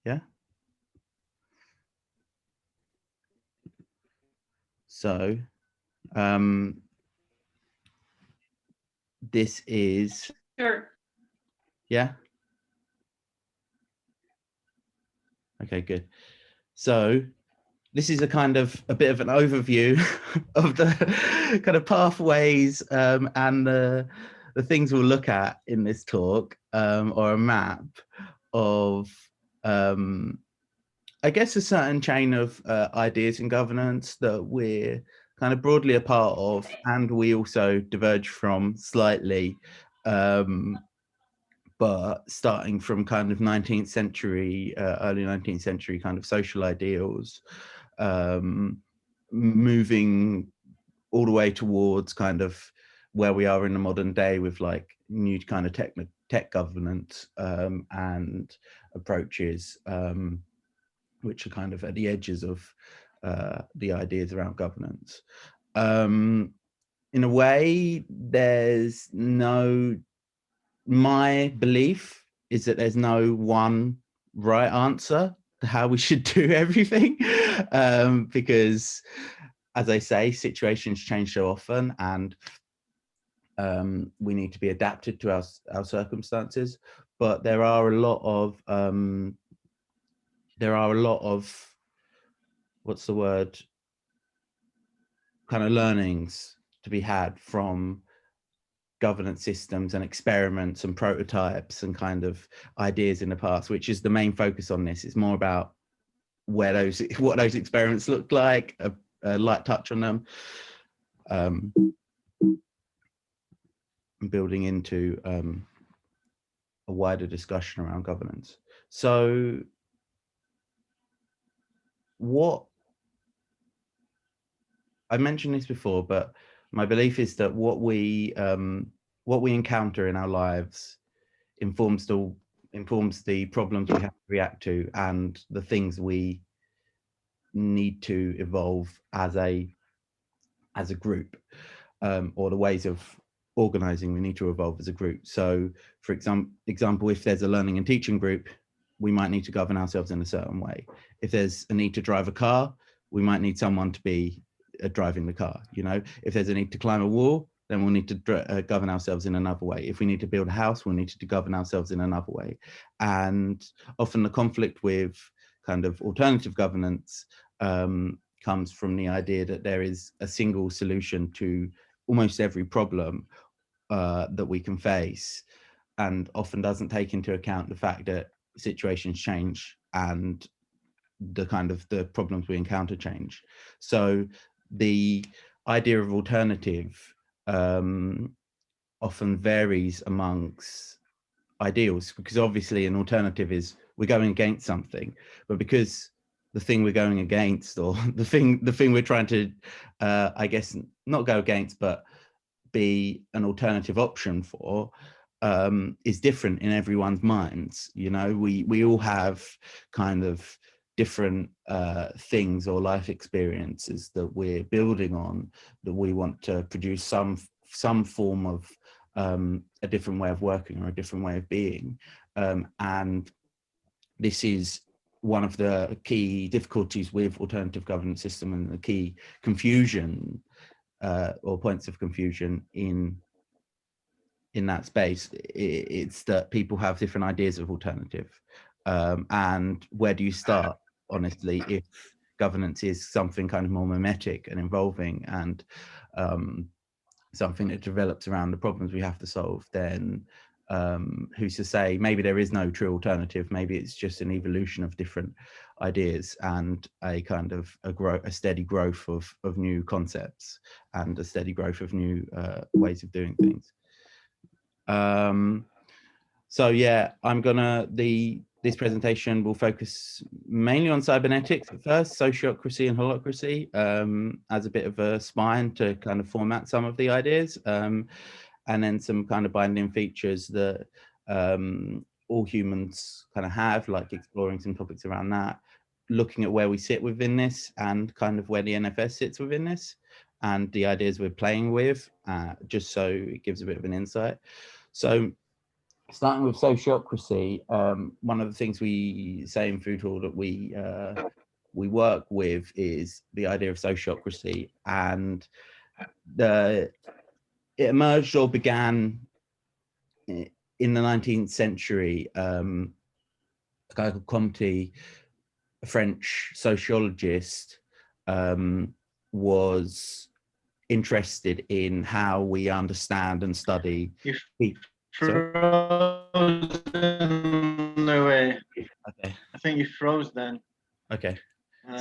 Yeah. So this is, Sure. yeah. Okay, good. So this is a kind of a bit of an overview of the kind of pathways and the things we'll look at in this talk, or a map of, I guess, a certain chain of ideas in governance that we're kind of broadly a part of, and we also diverge from slightly, but starting from kind of 19th century, early 19th century kind of social ideals, moving all the way towards kind of where we are in the modern day with like new kind of tech governance and approaches, which are kind of at the edges of the ideas around governance. In a way, there's no, my belief is that there's no one right answer to how we should do everything, because, as I say, situations change so often, and we need to be adapted to our circumstances. But there are a lot of what's the word, kind of learnings to be had from governance systems and experiments and prototypes and kind of ideas in the past, which is the main focus on this. It's more about what those experiments look like, a light touch on them, building into a wider discussion around governance. So what, I mentioned this before, but my belief is that what we encounter in our lives informs the problems we have to react to and the things we need to evolve as a group, or the ways of organizing we need to evolve as a group. So for example, if there's a learning and teaching group, we might need to govern ourselves in a certain way. If there's a need to drive a car, we might need someone to be driving the car. You know, if there's a need to climb a wall, then we'll need to govern ourselves in another way. If we need to build a house, we'll need to govern ourselves in another way. And often the conflict with kind of alternative governance comes from the idea that there is a single solution to almost every problem that we can face, and often doesn't take into account the fact that situations change and the kind of the problems we encounter change. So the idea of alternative often varies amongst ideals, because obviously an alternative is we're going against something, but because the thing we're going against, or the thing we're trying to I guess not go against but be an alternative option for, is different in everyone's minds. You know, we all have kind of different things or life experiences that we're building on, that we want to produce some form of a different way of working or a different way of being, and this is one of the key difficulties with alternative governance system, and the key confusion or points of confusion in that space. It's that people have different ideas of alternative, and where do you start, honestly, if governance is something kind of more memetic and involving, and something that develops around the problems we have to solve, then who's to say maybe there is no true alternative, maybe it's just an evolution of different ideas and a kind of a steady growth of new concepts and a steady growth of new ways of doing things. So yeah, this presentation will focus mainly on cybernetics at first, sociocracy and holacracy, as a bit of a spine to kind of format some of the ideas, and then some kind of binding features that all humans kind of have, like exploring some topics around that, looking at where we sit within this and kind of where the NFS sits within this, and the ideas we're playing with, just so it gives a bit of an insight. So starting with sociocracy, one of the things we say in Foodhall that we work with is the idea of sociocracy, and it emerged or began in the 19th century. A guy called Comte, a French sociologist, was interested in how we understand and study. No way. Okay. I think you froze then. Okay.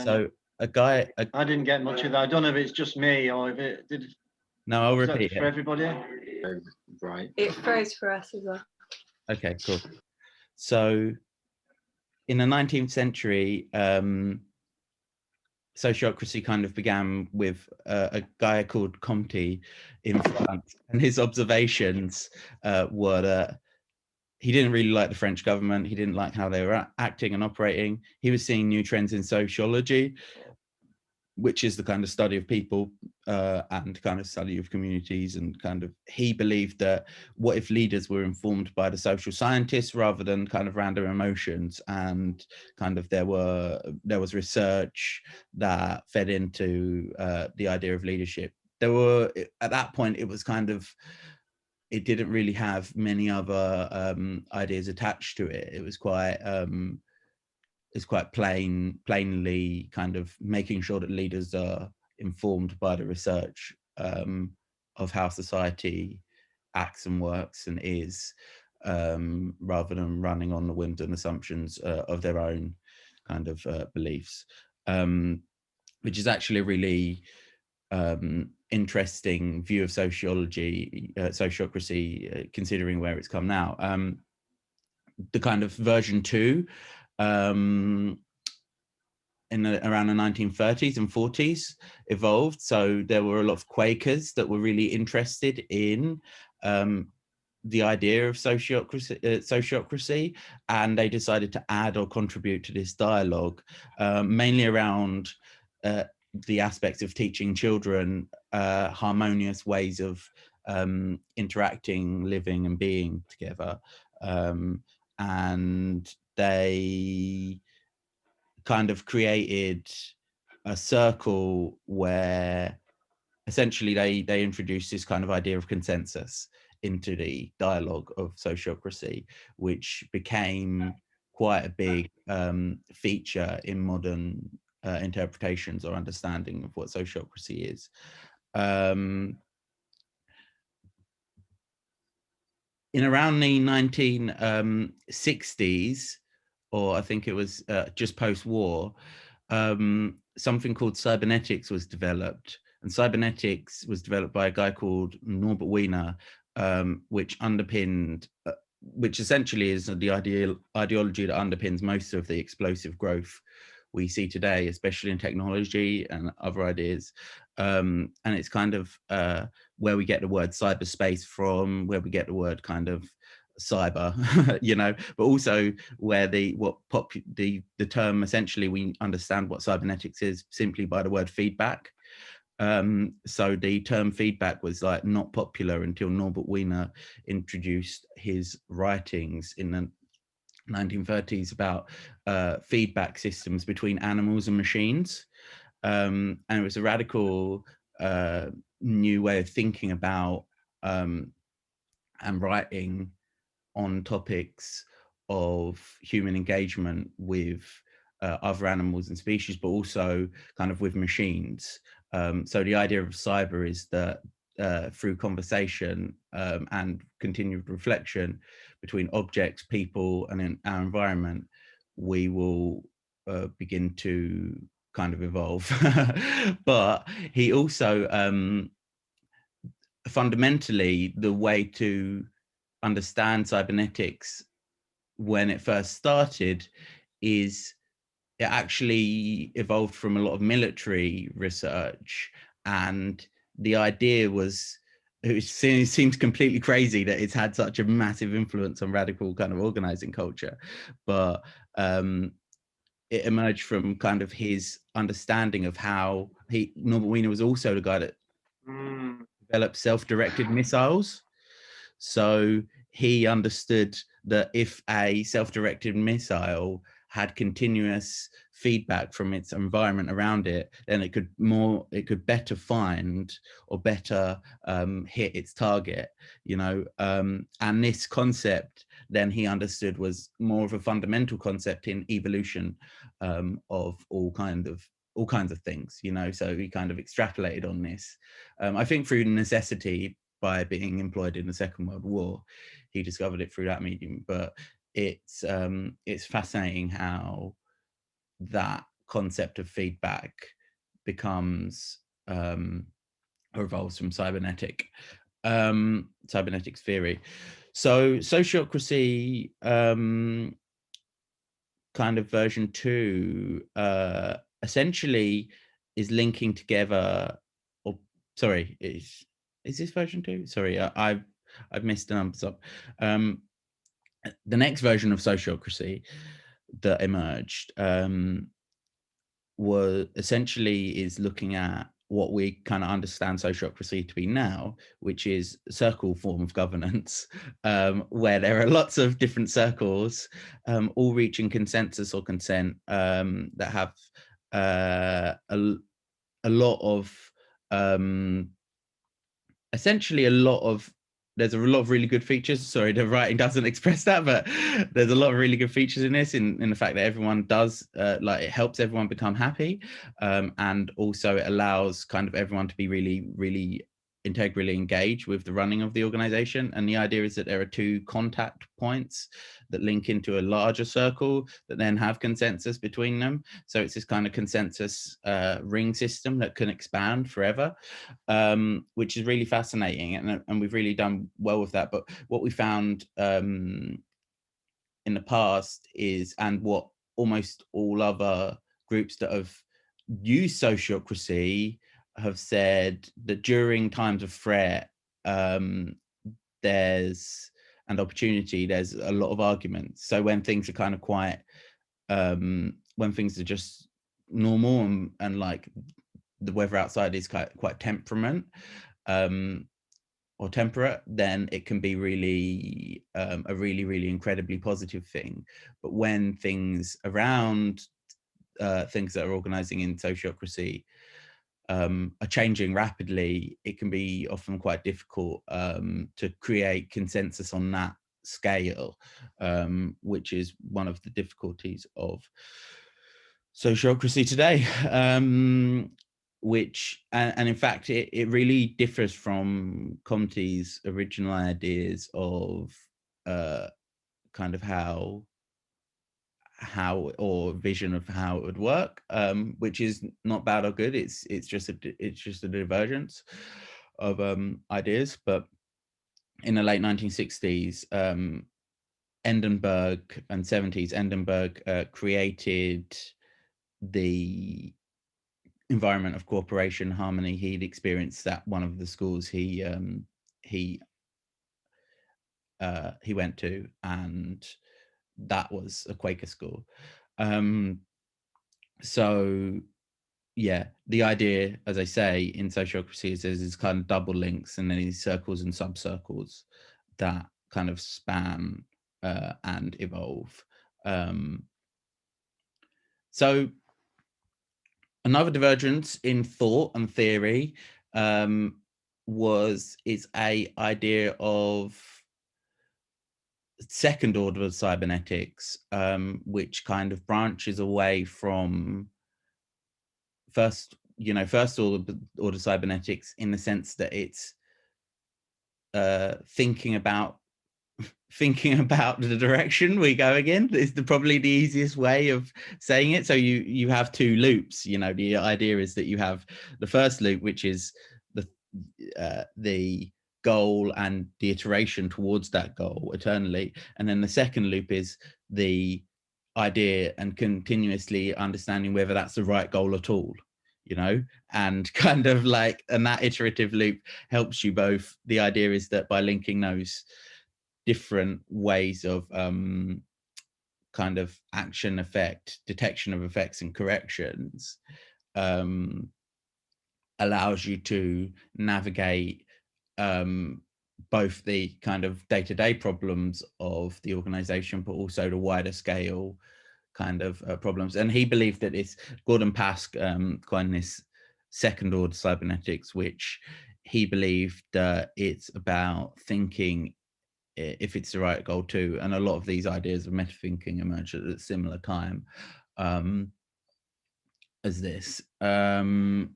So a guy. I didn't get much of that. I don't know if it's just me or if it did. No, I'll repeat it for everybody. Right. It froze for us as well. Okay, cool. So in the 19th century, sociocracy kind of began with a guy called Comte in France, and his observations were that he didn't really like the French government. He didn't like how they were acting and operating. He was seeing new trends in sociology, which is the kind of study of people and kind of study of communities, and kind of he believed that what if leaders were informed by the social scientists rather than kind of random emotions, and kind of there was research that fed into the idea of leadership. There were, at that point, it was kind of, it didn't really have many other ideas attached to it. It was quite plainly kind of making sure that leaders are informed by the research of how society acts and works and is, rather than running on the whims and assumptions of their own kind of beliefs, which is actually a really interesting view of sociology, sociocracy, considering where it's come now. The kind of version 2 around the 1930s and 40s evolved. So there were a lot of Quakers that were really interested in the idea of sociocracy, and they decided to add or contribute to this dialogue, mainly around the aspects of teaching children harmonious ways of interacting, living and being together. And they kind of created a circle where essentially they introduced this kind of idea of consensus into the dialogue of sociocracy, which became quite a big feature in modern interpretations or understanding of what sociocracy is. In around the 1960s, or I think it was just post-war, something called cybernetics was developed. And cybernetics was developed by a guy called Norbert Wiener, which underpinned, which essentially is the ideology that underpins most of the explosive growth we see today, especially in technology and other ideas. And it's kind of where we get the word cyberspace from, where we get the word kind of cyber, you know, but also where the term, essentially we understand what cybernetics is simply by the word feedback. So the term feedback was like not popular until Norbert Wiener introduced his writings in the 1930s about feedback systems between animals and machines. And it was a radical new way of thinking about and writing on topics of human engagement with other animals and species, but also kind of with machines. So the idea of cyber is that through conversation and continued reflection between objects, people, and in our environment, we will begin to kind of evolve. But he also, fundamentally, the way to understand cybernetics when it first started is it actually evolved from a lot of military research, and the idea was, it seems completely crazy that it's had such a massive influence on radical kind of organizing culture, but it emerged from kind of his understanding of how Norbert Wiener was also the guy that developed self-directed missiles. So he understood that if a self-directed missile had continuous feedback from its environment around it, then it could better find or better hit its target, and this concept then he understood was more of a fundamental concept in evolution of all kinds of things, so he kind of extrapolated on this. I think through necessity, by being employed in the Second World War, he discovered it through that medium. But it's fascinating how that concept of feedback becomes or evolves from cybernetics theory. So sociocracy kind of version 2 essentially is linking together, or sorry, is this version 2? Sorry, I've missed the numbers up. The next version of sociocracy that emerged was essentially is looking at what we kind of understand sociocracy to be now, which is a circle form of governance, where there are lots of different circles, all reaching consensus or consent, that have a lot of essentially there's a lot of really good features. Sorry, the writing doesn't express that, but there's a lot of really good features in this, in the fact that everyone does it helps everyone become happy, and also it allows kind of everyone to be really, really integrally engaged with the running of the organization. And the idea is that there are 2 contact points that link into a larger circle that then have consensus between them. So it's this kind of consensus ring system that can expand forever, which is really fascinating, and we've really done well with that. But what we found in the past is, and what almost all other groups that have used sociocracy have said, that during times of threat, there's and opportunity, there's a lot of arguments. So when things are kind of quite when things are just normal, and like the weather outside is quite temperament or temperate, then it can be really a really, really incredibly positive thing. But when things around things that are organizing in sociocracy are changing rapidly, it can be often quite difficult to create consensus on that scale, which is one of the difficulties of sociocracy today, which and in fact it really differs from Comte's original ideas of kind of how or vision of how it would work, which is not bad or good. It's just a divergence of ideas. But in the late 1960s, Endenburg, and 70s, Endenburg created the environment of cooperation, harmony. He'd experienced that one of the schools he went to, and that was a Quaker school. So yeah, the idea, as I say, in sociocracy is there's these kind of double links, and then these circles and subcircles that kind of span and evolve. So another divergence in thought and theory is a idea of second order of cybernetics, which kind of branches away from first order cybernetics, in the sense that it's thinking about the direction we're going in is probably the easiest way of saying it. So you have 2 loops. The idea is that you have the first loop, which is the goal and the iteration towards that goal eternally, and then the second loop is the idea and continuously understanding whether that's the right goal at all, and kind of like, and that iterative loop helps you both. The idea is that by linking those different ways of kind of action, effect, detection of effects and corrections, allows you to navigate both the kind of day-to-day problems of the organization, but also the wider scale kind of problems. And he believed that it's Gordon Pask coined this second order cybernetics, which he believed it's about thinking if it's the right goal too. And a lot of these ideas of meta thinking emerged at a similar time as this.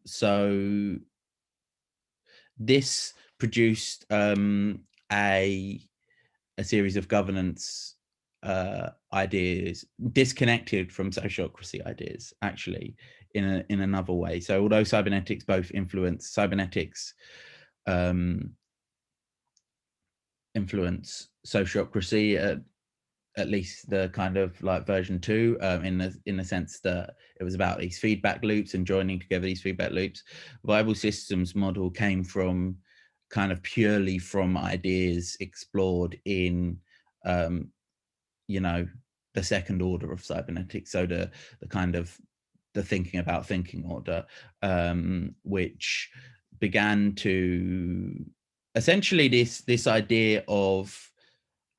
So this produced a series of governance ideas disconnected from sociocracy ideas, actually, in another way. So although cybernetics both influence influence sociocracy, at least the kind of like version 2, in the sense that it was about these feedback loops and joining together these feedback loops. Viable systems model came from kind of purely from ideas explored in you know, the second order of cybernetics. So the kind of the thinking about thinking order, which began to essentially this idea of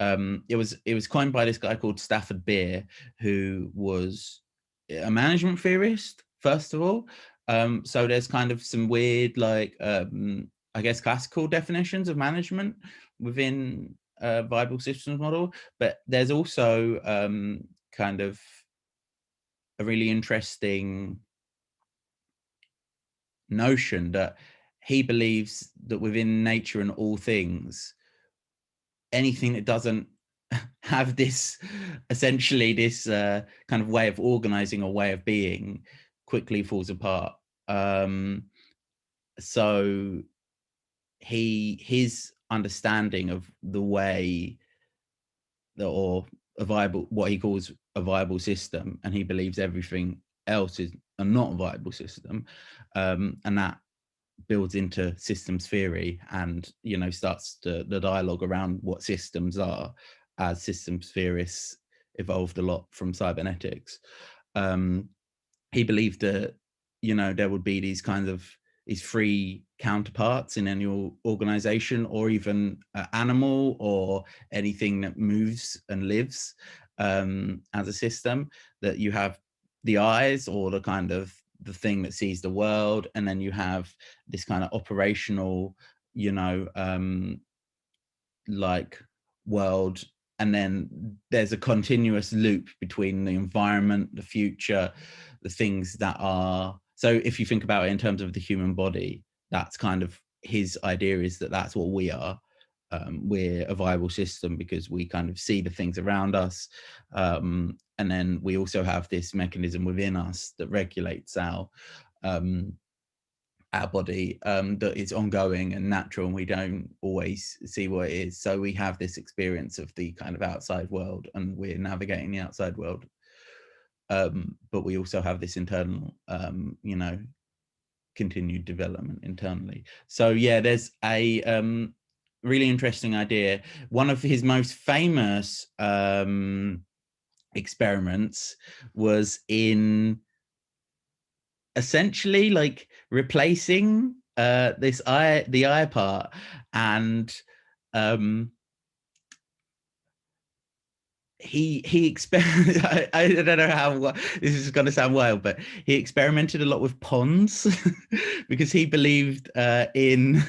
it was coined by this guy called Stafford Beer, who was a management theorist, first of all. So there's kind of some weird, like, I guess, classical definitions of management within viable systems model, but there's also kind of a really interesting notion that he believes that within nature and all things, anything that doesn't have this essentially this kind of way of organizing or way of being quickly falls apart. So his understanding of the way that, or a viable, what he calls a viable system, and he believes everything else is a not viable system, and that builds into systems theory, and starts the dialogue around what systems are, as systems theorists evolved a lot from cybernetics. He believed that there would be these kinds of these three counterparts in any organization, or even animal, or anything that moves and lives as a system. That you have the eyes, or the kind of the thing that sees the world, and then you have this kind of operational, like world, and then there's a continuous loop between the environment, the future, the things that are. So if you think about it in terms of the human body, that's kind of his idea, is that that's what we are. We're a viable system because we kind of see the things around us, and then we also have this mechanism within us that regulates our body, that is ongoing and natural, and we don't always see what it is. So we have this experience of the kind of outside world, and we're navigating the outside world, but we also have this internal continued development internally. So yeah, there's a really interesting idea. One of his most famous experiments was in essentially like replacing the eye part, and he I don't know how this is going to sound wild, but he experimented a lot with ponds because he believed in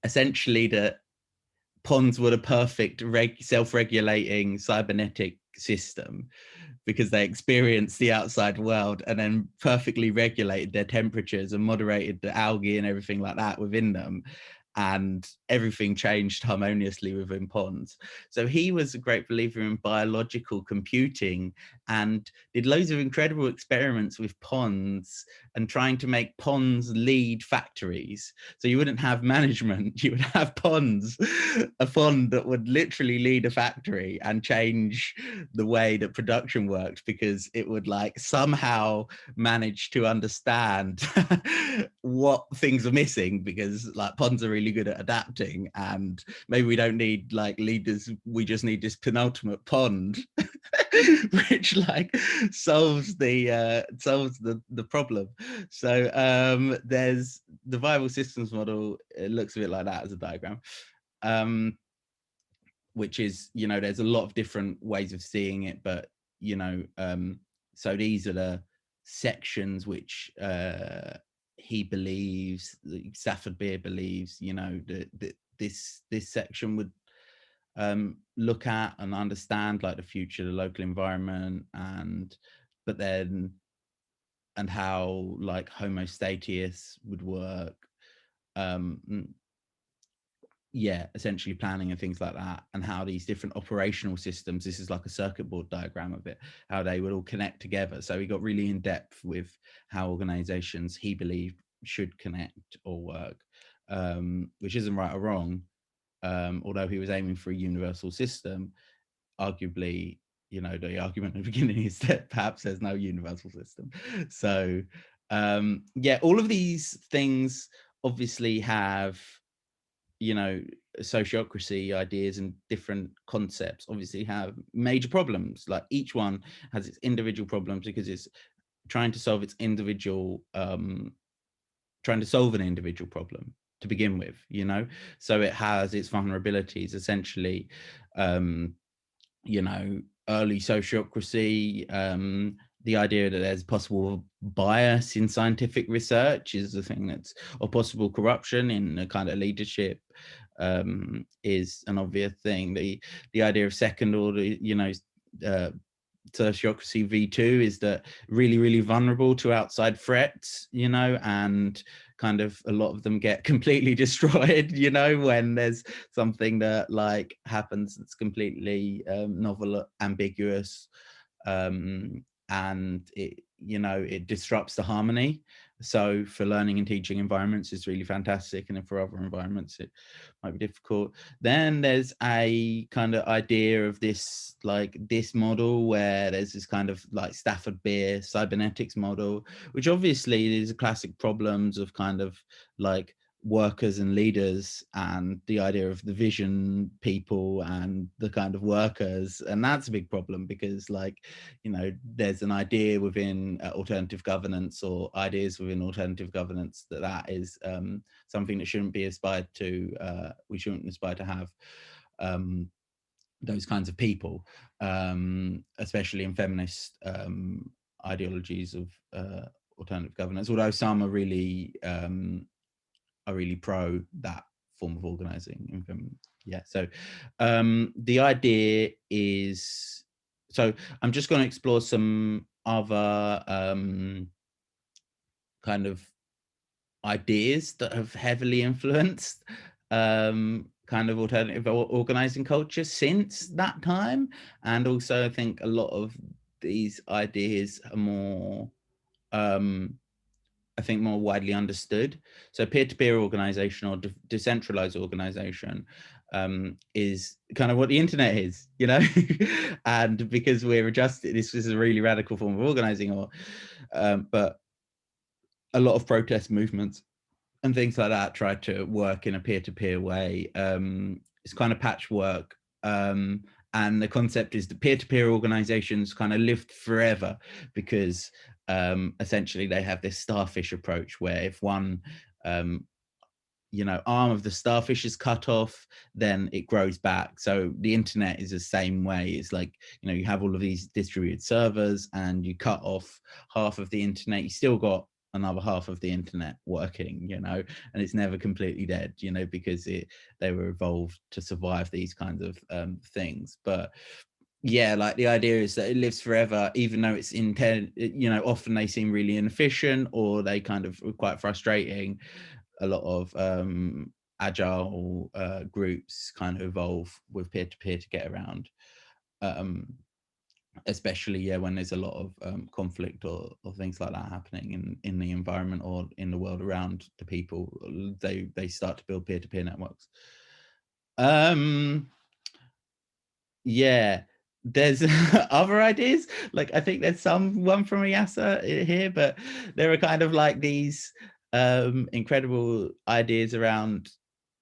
essentially that ponds were the perfect self-regulating cybernetic system, because they experienced the outside world and then perfectly regulated their temperatures and moderated the algae and everything like that within them, and everything changed harmoniously within ponds. So he was a great believer in biological computing, and did loads of incredible experiments with ponds, and trying to make ponds lead factories. So you wouldn't have management, you would have ponds, a pond that would literally lead a factory and change the way that production worked, because it would like somehow manage to understand what things are missing, because like ponds are really good at adapting, and maybe we don't need like leaders, we just need this penultimate pond which like solves the problem. So there's the viable systems model. It looks a bit like that as a diagram, which is, you know, there's a lot of different ways of seeing it, but you know, so these are the sections which he believes, Stafford Beer believes, you know, that this section would look at and understand like the future, the local environment, and but then and how like homostatus would work, yeah, essentially planning and things like that, and how these different operational systems, this is like a circuit board diagram of it, how they would all connect together. So he got really in depth with how organizations he believed should connect or work, which isn't right or wrong, although he was aiming for a universal system. Arguably, you know, the argument at the beginning is that perhaps there's no universal system. So yeah, all of these things obviously have, you know, sociocracy ideas and different concepts obviously have major problems. Like each one has its individual problems because it's trying to solve its individual trying to solve an individual problem to begin with, you know. So it has its vulnerabilities, essentially. You know, early sociocracy, the idea that there's possible bias in scientific research is the thing that's, or possible corruption in a kind of leadership, is an obvious thing. The idea of second order, you know, sociocracy v2 is that really vulnerable to outside threats, you know, and kind of a lot of them get completely destroyed, you know, when there's something that like happens that's completely novel, ambiguous, and it, you know, it disrupts the harmony. So for learning and teaching environments, it's really fantastic, and if for other environments it might be difficult. Then there's a kind of idea of this, like this model where there's this kind of like Stafford Beer cybernetics model, which obviously is classic problems of kind of like workers and leaders, and the idea of the vision people and the kind of workers. And that's a big problem because, like, you know, there's an idea within alternative governance, or ideas within alternative governance, that is something that shouldn't be aspired to, we shouldn't aspire to have those kinds of people, especially in feminist ideologies of alternative governance, although some are really pro that form of organizing. Yeah, so the idea is, so I'm just going to explore some other kind of ideas that have heavily influenced kind of alternative organizing culture since that time. And also I think a lot of these ideas are more I think more widely understood. So peer-to-peer organization, or decentralized organization, is kind of what the internet is, you know. And because we're adjusted, this is a really radical form of organizing, or but a lot of protest movements and things like that try to work in a peer-to-peer way. It's kind of patchwork. And the concept is that peer-to-peer organizations kind of lived forever because essentially they have this starfish approach where if one you know, arm of the starfish is cut off, then it grows back. So the internet is the same way. It's like, you know, you have all of these distributed servers and you cut off half of the internet, you still got another half of the internet working, you know, and it's never completely dead, you know, because they were evolved to survive these kinds of things. But yeah, like the idea is that it lives forever, even though it's you know, often they seem really inefficient, or they kind of quite frustrating. A lot of agile groups kind of evolve with peer-to-peer to get around, especially, yeah, when there's a lot of conflict or things like that happening in the environment or in the world around the people. They start to build peer-to-peer networks. Yeah, there's other ideas. Like I think there's one from IASA here, but there are kind of like these incredible ideas around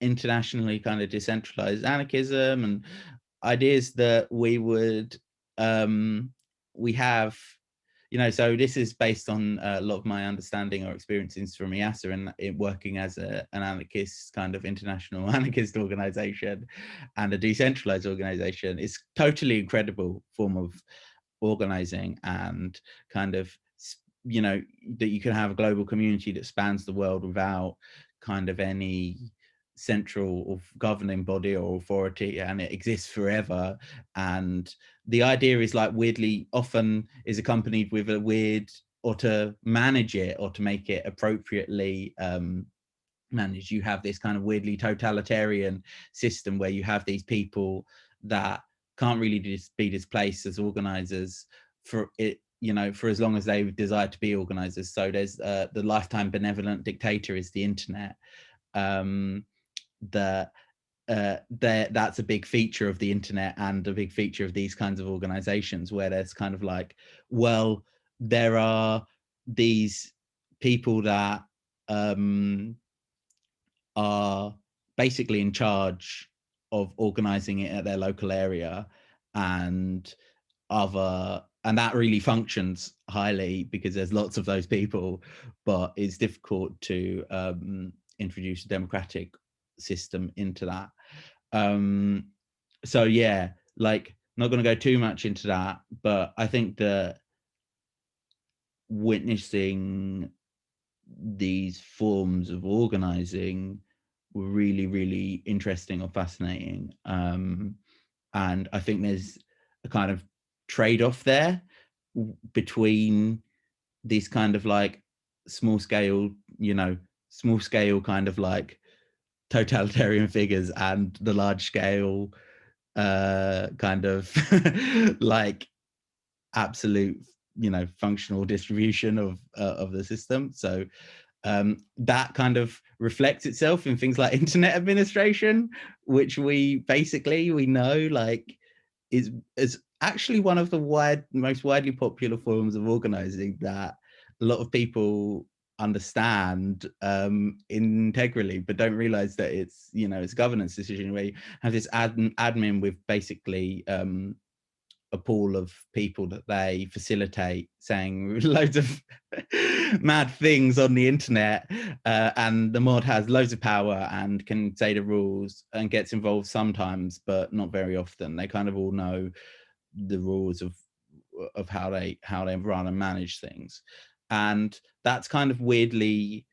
internationally kind of decentralized anarchism, and ideas that we would we have, you know, so this is based on a lot of my understanding or experiences from IASA and working as an anarchist, kind of international anarchist organization and a decentralized organization. It's totally incredible form of organizing, and kind of, you know, that you can have a global community that spans the world without kind of any central or governing body or authority, and it exists forever. And the idea is like weirdly often is accompanied with a weird, or to manage it or to make it appropriately managed, you have this kind of weirdly totalitarian system where you have these people that can't really be displaced as organizers for it, you know, for as long as they desire to be organizers. So there's the lifetime benevolent dictator is the internet. That's a big feature of the internet and a big feature of these kinds of organizations, where there's kind of like, well, there are these people that are basically in charge of organizing it at their local area, and that really functions highly because there's lots of those people, but it's difficult to introduce a democratic system into that. So yeah, like, not going to go too much into that, but I think that witnessing these forms of organizing were really, really interesting or fascinating. And I think there's a kind of trade-off there between these kind of like small scale, you know, small scale kind of like totalitarian figures and the large scale kind of like absolute, you know, functional distribution of the system. So that kind of reflects itself in things like internet administration, which we know like is actually one of the most widely popular forms of organizing that a lot of people understand integrally, but don't realize that it's, you know, it's a governance decision where you have this admin with basically a pool of people that they facilitate saying loads of mad things on the internet, and the mod has loads of power and can say the rules and gets involved sometimes, but not very often. They kind of all know the rules of how they run and manage things, and that's kind of weirdly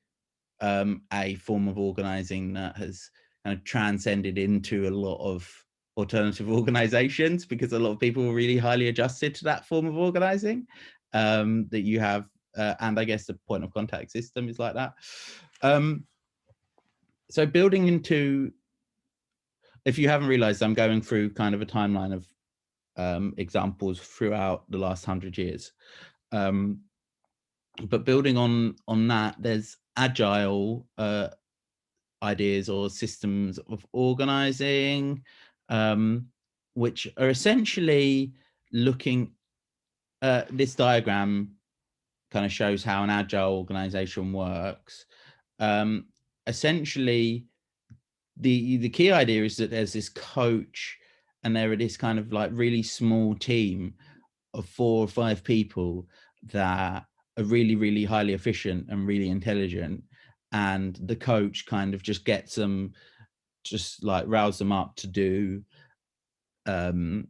a form of organizing that has kind of transcended into a lot of alternative organizations, because a lot of people are really highly adjusted to that form of organizing that you have, and I guess the point of contact system is like that. So building into, if you haven't realized, I'm going through kind of a timeline of examples throughout the last 100 years. But building on that, there's agile ideas or systems of organizing, which are essentially looking, this diagram kind of shows how an agile organization works. Essentially, the key idea is that there's this coach and there are this kind of like really small team of 4 or 5 people that are really, really highly efficient and really intelligent, and the coach kind of just gets them, just like rouse them up to do the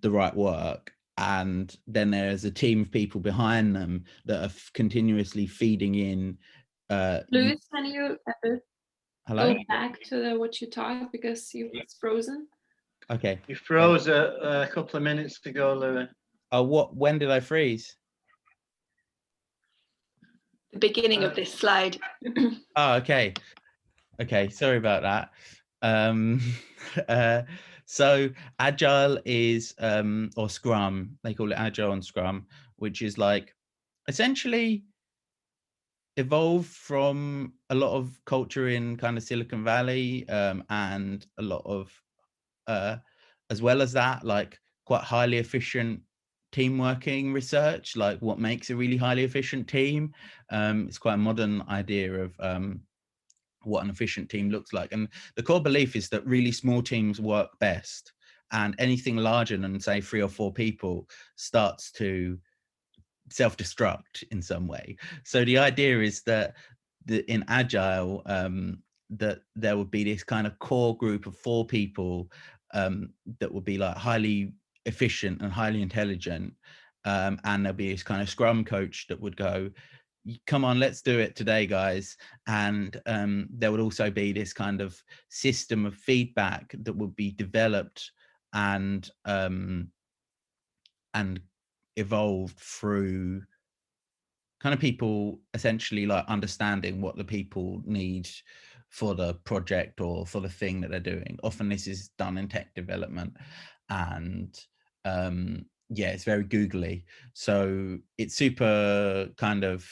right work. And then there's a team of people behind them that are continuously feeding in. Louis, can you Hello? go back to what you talked, because you was frozen? Okay. You froze a couple of minutes ago, Louis. Oh, when did I freeze? The beginning of this slide. Oh, okay. Okay, sorry about that. So agile is, or Scrum, they call it agile and Scrum, which is like essentially evolved from a lot of culture in kind of Silicon Valley, and a lot of, as well as that, like quite highly efficient team working research, like what makes a really highly efficient team. It's quite a modern idea of what an efficient team looks like. And the core belief is that really small teams work best. and anything larger than say 3 or 4 people starts to self-destruct in some way. So the idea is that in Agile, that there would be this kind of core group of 4 people that would be like highly efficient and highly intelligent, and there'll be this kind of scrum coach that would go, come on, let's do it today, guys. And there would also be this kind of system of feedback that would be developed and evolved through kind of people essentially like understanding what the people need for the project or for the thing that they're doing. Often this is done in tech development, and yeah, it's very googly. So it's super kind of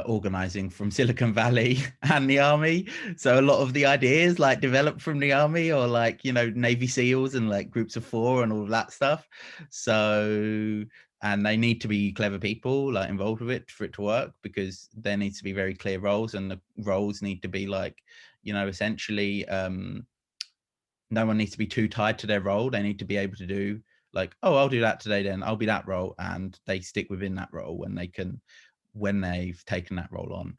organizing from Silicon Valley and the army. So a lot of the ideas like developed from the army, or like, you know, Navy SEALs and like groups of 4 and all of that stuff. So, and they need to be clever people like involved with it for it to work, because there needs to be very clear roles, and the roles need to be like, you know, essentially no one needs to be too tied to their role. They need to be able to do like, oh, I'll do that today, then I'll be that role, and they stick within that role when they can, when they've taken that role on.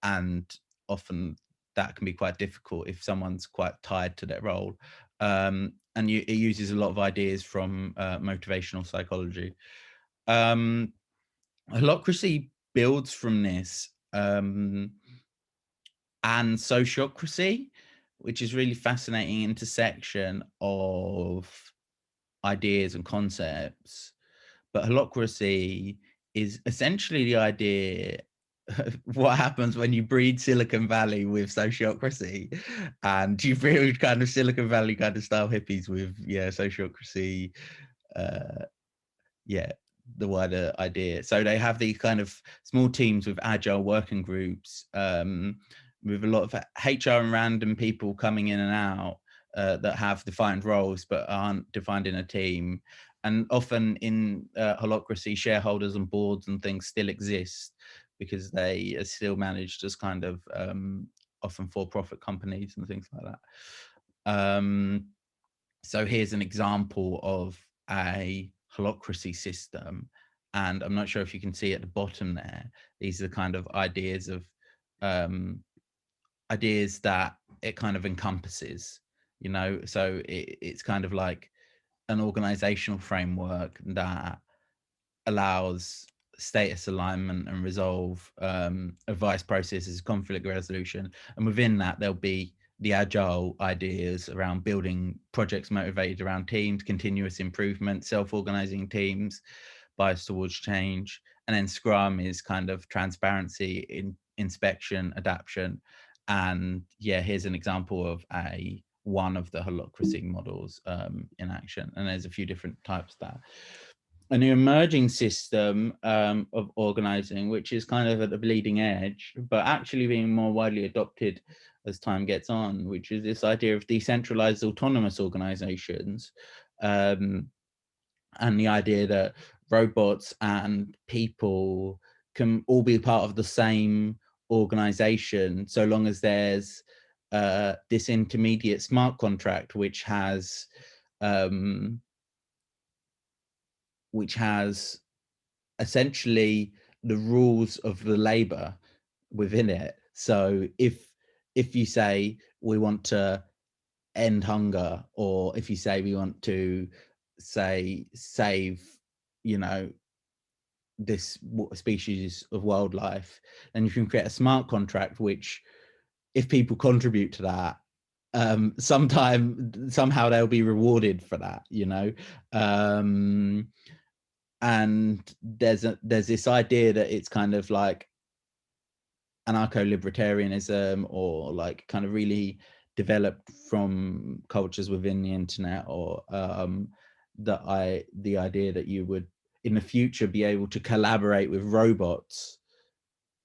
And often that can be quite difficult if someone's quite tied to their role. And it uses a lot of ideas from motivational psychology. Holacracy builds from this, and sociocracy, which is really fascinating intersection of ideas and concepts. But holacracy is essentially the idea of what happens when you breed Silicon Valley with sociocracy, and you breed kind of Silicon Valley kind of style hippies with sociocracy, the wider idea. So they have these kind of small teams with agile working groups, with a lot of HR and random people coming in and out, that have defined roles but aren't defined in a team. And often in holacracy, shareholders and boards and things still exist, because they are still managed as kind of often for-profit companies and things like that. So here's an example of a holacracy system, and I'm not sure if you can see at the bottom there, these are the kind of ideas of ideas that it kind of encompasses, you know. So it's kind of like an organizational framework that allows status alignment and resolve, advice processes, conflict resolution, and within that there'll be the agile ideas around building projects motivated around teams, continuous improvement, self-organizing teams, bias towards change. And then Scrum is kind of transparency, inspection, adaptation. And yeah, here's an example of one of the holacracy models in action, and there's a few different types of that. A new emerging system of organizing, which is kind of at the bleeding edge, but actually being more widely adopted as time gets on, which is this idea of decentralized autonomous organizations, and the idea that robots and people can all be part of the same organization, so long as there's this intermediate smart contract which has essentially the rules of the labor within it. So if you say we want to end hunger, or if you say we want to say save, you know, this species of wildlife, then you can create a smart contract which, if people contribute to that, somehow they'll be rewarded for that, you know. And there's this idea that it's kind of like anarcho-libertarianism, or like kind of really developed from cultures within the internet, or the idea that you would in the future be able to collaborate with robots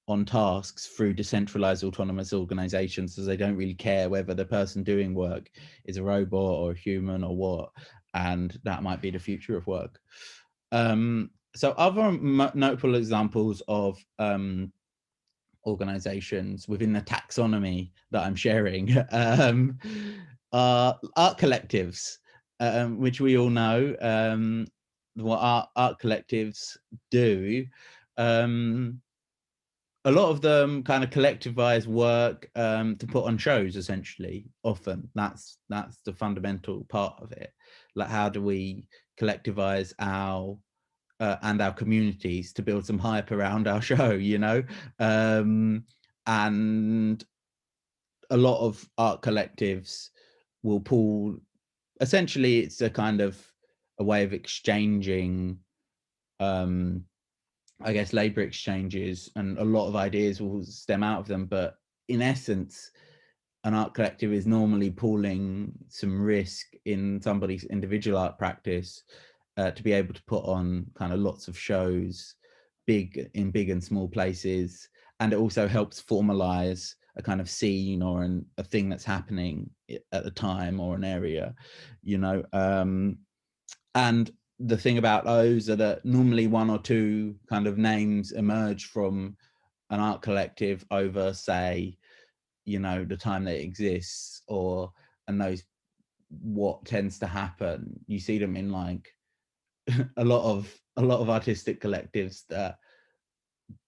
on tasks through decentralized autonomous organizations, as they don't really care whether the person doing work is a robot or a human or what, and that might be the future of work. So other notable examples of organizations within the taxonomy that I'm sharing, are art collectives, which we all know what art collectives do. A lot of them kind of collectivize work to put on shows. Essentially, often that's the fundamental part of it. Like, how do we collectivize our and our communities to build some hype around our show, you know? And a lot of art collectives will pull, essentially it's a kind of a way of exchanging I guess labor exchanges, and a lot of ideas will stem out of them, but in essence an art collective is normally pooling some risk in somebody's individual art practice to be able to put on kind of lots of shows, big and small places, and it also helps formalize a kind of scene or a thing that's happening at the time, or an area, you know. And the thing about those are that normally one or two kind of names emerge from an art collective over, say, you know, the time that it exists, or and those, what tends to happen, you see them in like a lot of artistic collectives, that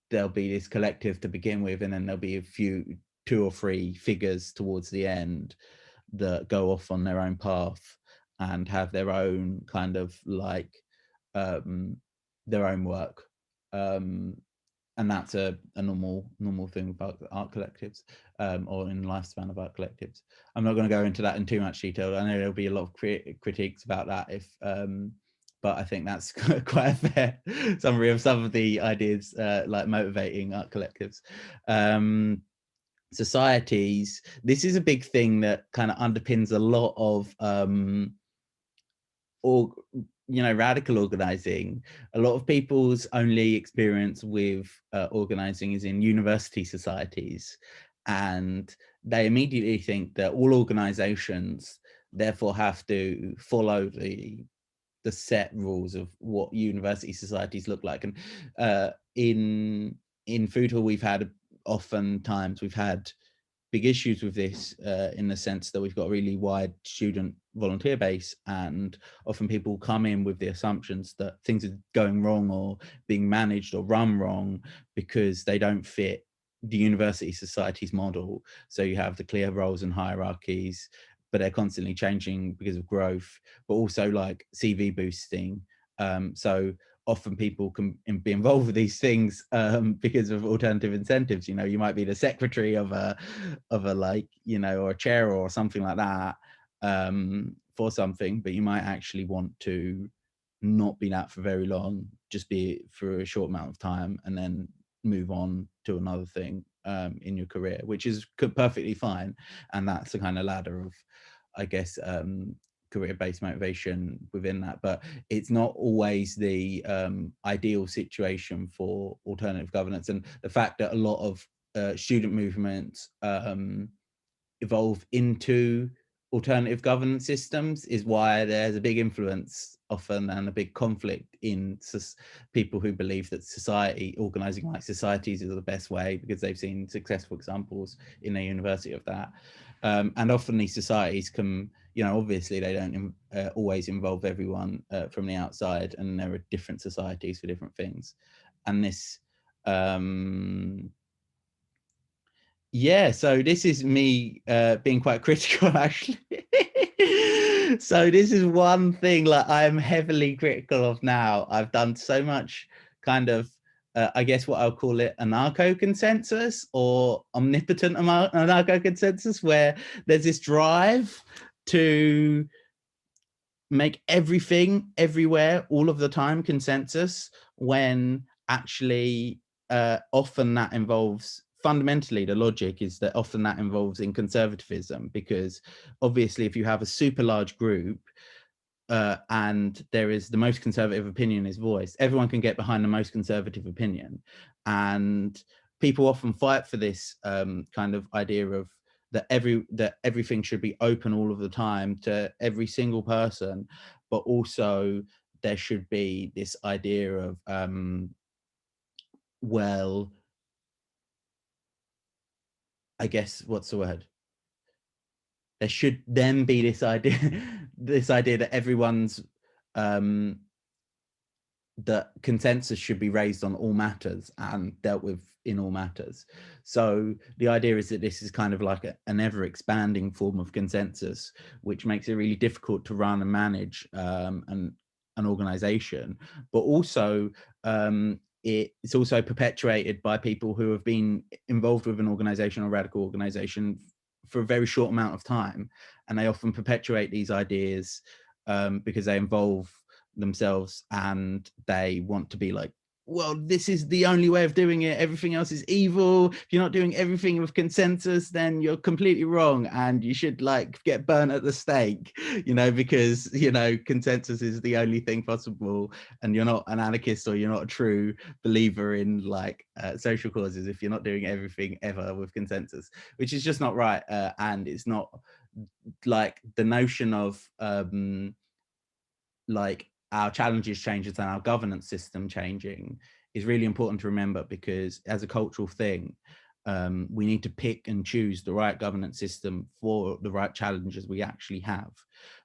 there'll be this collective to begin with, and then there'll be a few, two or three figures towards the end that go off on their own path and have their own kind of like their own work, and that's a normal thing about art collectives, or in the lifespan of art collectives. I'm not going to go into that in too much detail. I know there'll be a lot of critiques about that, if but I think that's quite a fair summary of some of the ideas like motivating art collectives. Societies, this is a big thing that kind of underpins a lot of or, you know, radical organizing. A lot of people's only experience with organizing is in university societies, and they immediately think that all organizations therefore have to follow the set rules of what university societies look like. And in Foodhall, we've had big issues with this, in the sense that we've got a really wide student volunteer base, and often people come in with the assumptions that things are going wrong or being managed or run wrong because they don't fit the university society's model. So you have the clear roles and hierarchies, but they're constantly changing because of growth, but also like CV boosting. So often people can be involved with these things because of alternative incentives. You know, you might be the secretary of a like, you know, or a chair or something like that, for something, but you might actually want to not be that for very long, just be for a short amount of time, and then move on to another thing in your career, which is perfectly fine. And that's the kind of ladder of, I guess, career-based motivation within that. But it's not always the ideal situation for alternative governance. And the fact that a lot of student movements evolve into alternative governance systems is why there's a big influence often, and a big conflict in people who believe that society, organizing like societies, is the best way, because they've seen successful examples in their university of that. And often these societies can, you know, obviously they don't always involve everyone from the outside, and there are different societies for different things. And this yeah, so this is me being quite critical, actually. So this is one thing like I'm heavily critical of now. I've done so much kind of, I guess what I'll call it, anarcho-consensus, or omnipotent anarcho-consensus, where there's this drive to make everything, everywhere, all of the time consensus, when actually often that involves, fundamentally the logic is that often that involves in conservatism, because obviously if you have a super large group and there is the most conservative opinion is voiced, everyone can get behind the most conservative opinion. And people often fight for this kind of idea of that everything should be open all of the time to every single person, but also there should be this idea of well, I guess, what's the word? there should then be this idea that everyone's that consensus should be raised on all matters and dealt with in all matters. So the idea is that this is kind of like an ever expanding form of consensus, which makes it really difficult to run and manage an organization, but also it's also perpetuated by people who have been involved with an organization or radical organization for a very short amount of time, and they often perpetuate these ideas because they involve themselves and they want to be like, well, this is the only way of doing it, everything else is evil, if you're not doing everything with consensus then you're completely wrong and you should like get burnt at the stake, you know, because, you know, consensus is the only thing possible and you're not an anarchist or you're not a true believer in like social causes if you're not doing everything ever with consensus, which is just not right. And it's not like the notion of like our challenges changes and our governance system changing is really important to remember, because as a cultural thing, we need to pick and choose the right governance system for the right challenges we actually have,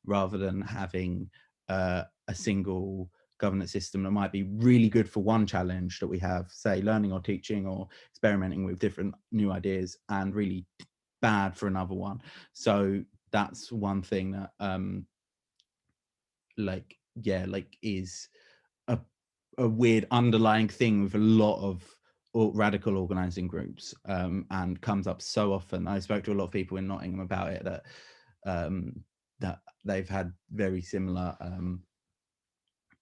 rather than having a single governance system that might be really good for one challenge that we have, say learning or teaching or experimenting with different new ideas, and really bad for another one. So that's one thing that like is a weird underlying thing with a lot of radical organizing groups, and comes up so often. I spoke to a lot of people in Nottingham about it, that that they've had very similar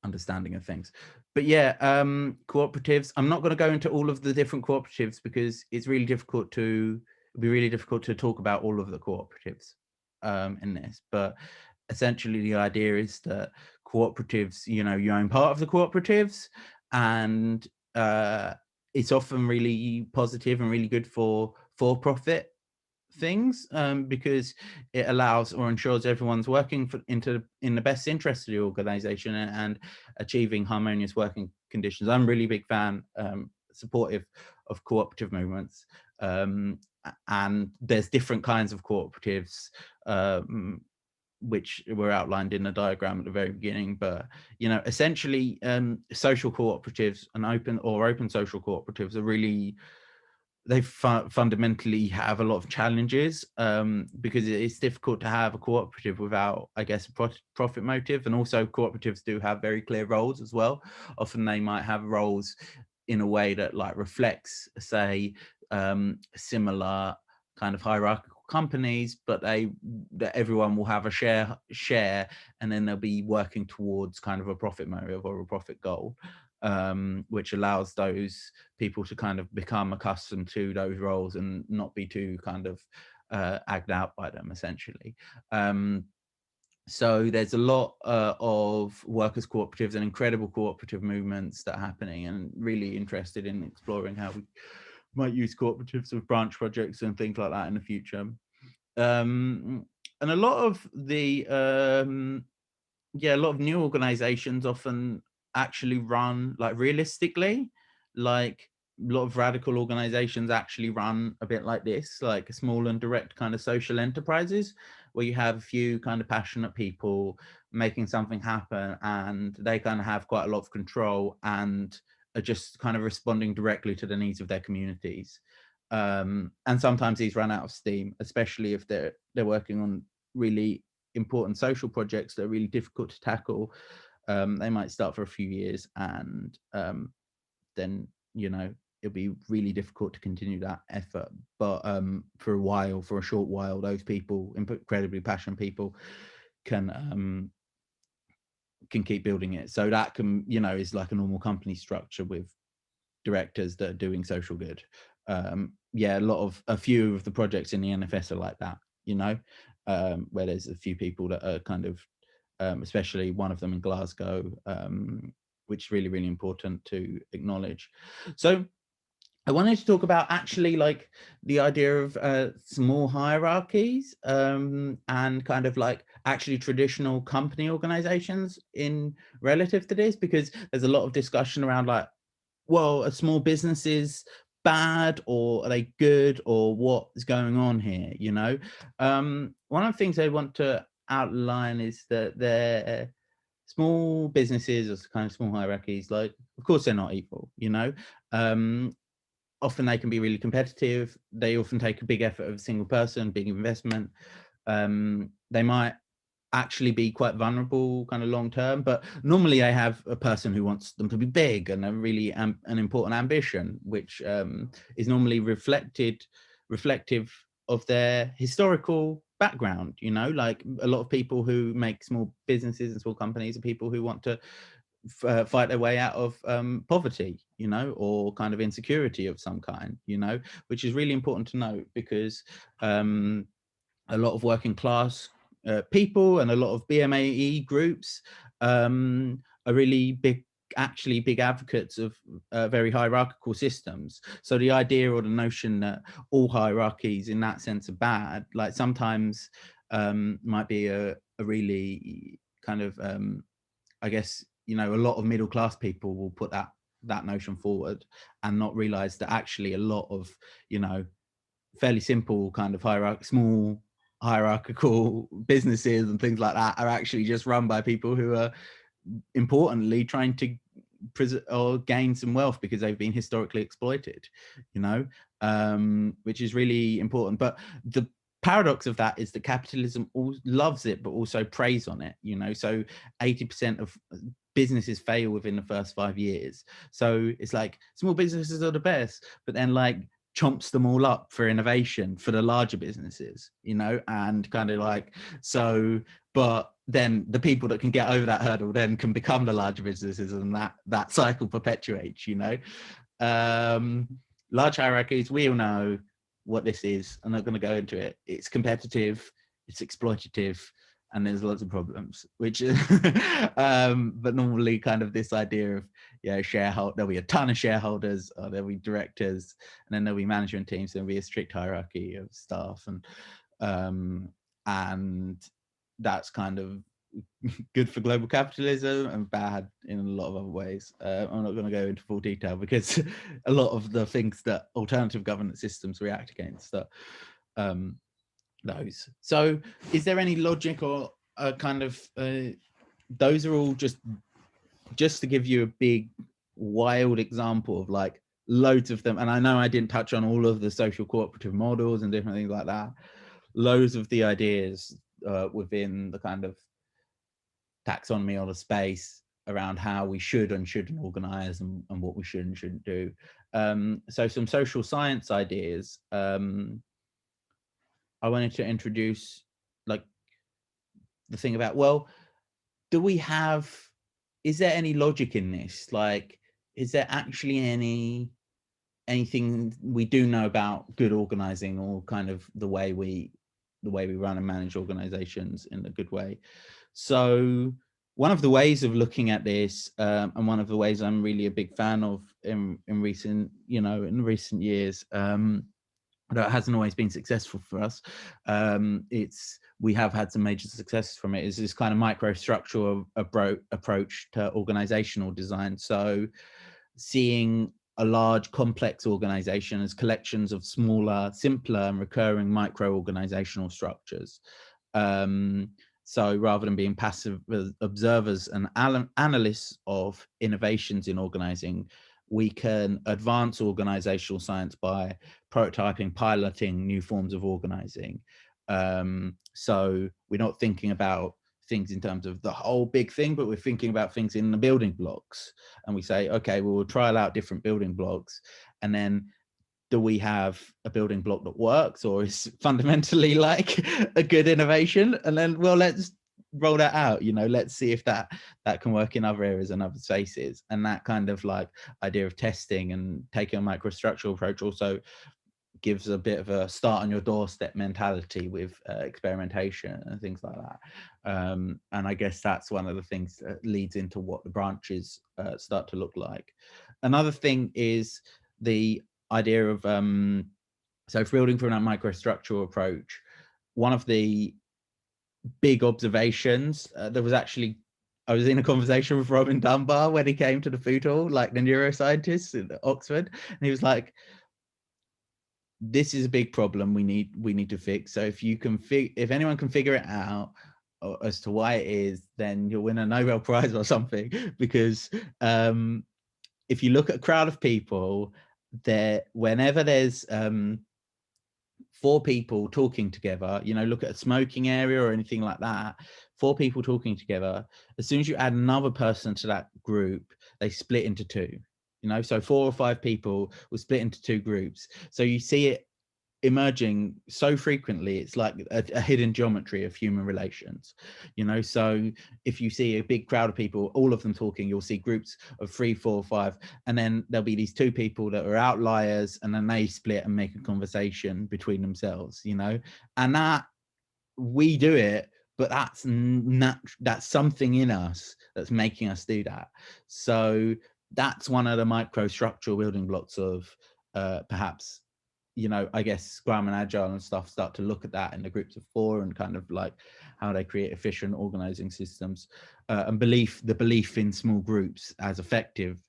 understanding of things. But yeah, cooperatives, I'm not going to go into all of the different cooperatives because it's really difficult to talk about all of the cooperatives in this, but essentially the idea is that cooperatives, you know, you own part of the cooperatives, and it's often really positive and really good for profit things, because it allows or ensures everyone's working in the best interest of the organization and achieving harmonious working conditions. I'm really big fan, supportive of cooperative movements, and there's different kinds of cooperatives, which were outlined in the diagram at the very beginning. But you know, essentially social cooperatives and open social cooperatives are really, they fundamentally have a lot of challenges, because it's difficult to have a cooperative without, I guess, a profit motive. And also cooperatives do have very clear roles as well. Often they might have roles in a way that like reflects, say, similar kind of hierarchical companies, but that everyone will have a share, and then they'll be working towards kind of a profit motive or a profit goal, which allows those people to kind of become accustomed to those roles and not be too kind of agged out by them, essentially. So there's a lot of workers' cooperatives and incredible cooperative movements that are happening, and really interested in exploring how we might use cooperatives with branch projects and things like that in the future. And a lot of the a lot of new organizations often actually run like realistically, like a lot of radical organizations actually run a bit like this, like small and direct kind of social enterprises, where you have a few kind of passionate people making something happen, and they kind of have quite a lot of control and are just kind of responding directly to the needs of their communities. And sometimes these run out of steam, especially if they're working on really important social projects that are really difficult to tackle. They might start for a few years, and then, you know, it'll be really difficult to continue that effort. But for a short while, those people, incredibly passionate people, can keep building it. So that can, you know, is like a normal company structure with directors that are doing social good. A few of the projects in the NFS are like that, you know, where there's a few people that are kind of, especially one of them in Glasgow, which is really, really important to acknowledge. So I wanted to talk about actually like the idea of small hierarchies, and kind of like actually traditional company organizations in relative to this, because there's a lot of discussion around like, well, are small businesses bad or are they good, or what is going on here, you know? one of the things I want to outline is that they're small businesses or kind of small hierarchies. Like, of course, they're not equal. Often they can be really competitive. They often take a big effort of a single person, big investment. They might actually be quite vulnerable kind of long term, but normally I have a person who wants them to be big and a really an important ambition, which is normally reflective of their historical background. Like a lot of people who make small businesses and small companies are people who want to fight their way out of poverty, or kind of insecurity of some kind, which is really important to note, because a lot of working class people and a lot of BMAE groups are really big advocates of very hierarchical systems. So the idea or the notion that all hierarchies in that sense are bad, like sometimes might be a really kind of I guess, a lot of middle class people will put that notion forward and not realize that actually a lot of fairly simple kind of small hierarchical businesses and things like that are actually just run by people who are importantly trying to or gain some wealth because they've been historically exploited, which is really important. But the paradox of that is that capitalism loves it but also preys on it. So 80% of businesses fail within the first 5 years. So it's like small businesses are the best, but then like chomps them all up for innovation for the larger businesses, and kind of like, so, but then the people that can get over that hurdle then can become the larger businesses, and that cycle perpetuates. Large hierarchies, we all know what this is. I'm not going to go into it. It's competitive, it's exploitative, and there's lots of problems, which but normally kind of this idea of there'll be a ton of shareholders, or there'll be directors, and then there'll be management teams, there'll be a strict hierarchy of staff, and that's kind of good for global capitalism and bad in a lot of other ways. I'm not going to go into full detail because a lot of the things that alternative governance systems react against are those. So is there any logic or kind of those are all just to give you a big wild example of like loads of them, and I know I didn't touch on all of the social cooperative models and different things like that, loads of the ideas within the kind of taxonomy or the space around how we should and shouldn't organize, and what we should and shouldn't do. So some social science ideas. I wanted to introduce like the thing about, well, is there any logic in this? Like, is there actually anything we do know about good organizing, or kind of the way we run and manage organizations in a good way? So one of the ways of looking at this, and one of the ways I'm really a big fan of in recent years, that hasn't always been successful for us, we have had some major successes from it, is this kind of microstructural approach to organizational design. So seeing a large complex organization as collections of smaller, simpler and recurring micro-organizational structures. So rather than being passive observers and analysts of innovations in organizing, we can advance organizational science by prototyping, piloting new forms of organizing. So we're not thinking about things in terms of the whole big thing, but we're thinking about things in the building blocks. And we say, okay, well, we'll trial out different building blocks. And then do we have a building block that works, or is fundamentally like a good innovation? And then, well, let's roll that out, let's see if that can work in other areas and other spaces. And that kind of like idea of testing and taking a microstructural approach also gives a bit of a start on your doorstep mentality with experimentation and things like that. And I guess that's one of the things that leads into what the branches start to look like. Another thing is the idea of so building from that microstructural approach. One of the big observations there was actually, I was in a conversation with Robin Dunbar when he came to the Foodhall, like the neuroscientist at Oxford, and he was like, this is a big problem we need to fix. So if anyone can figure it out as to why it is, then you'll win a Nobel Prize or something. Because if you look at a crowd of people, whenever there's 4 people talking together, you know, look at a smoking area or anything like that, 4 people talking together, as soon as you add another person to that group, they split into 2, you know, so 4 or 5 people will split into 2 groups. So you see it emerging so frequently, it's like a hidden geometry of human relations, you know. So if you see a big crowd of people, all of them talking, you'll see groups of 3, 4, 5, and then there'll be these 2 people that are outliers, and then they split and make a conversation between themselves, you know. And that, we do it, but that's something in us that's making us do that. So that's one of the microstructural building blocks of perhaps, you know, I guess Scrum and Agile and stuff start to look at that in the groups of 4 and kind of like how they create efficient organizing systems, and the belief in small groups as effective.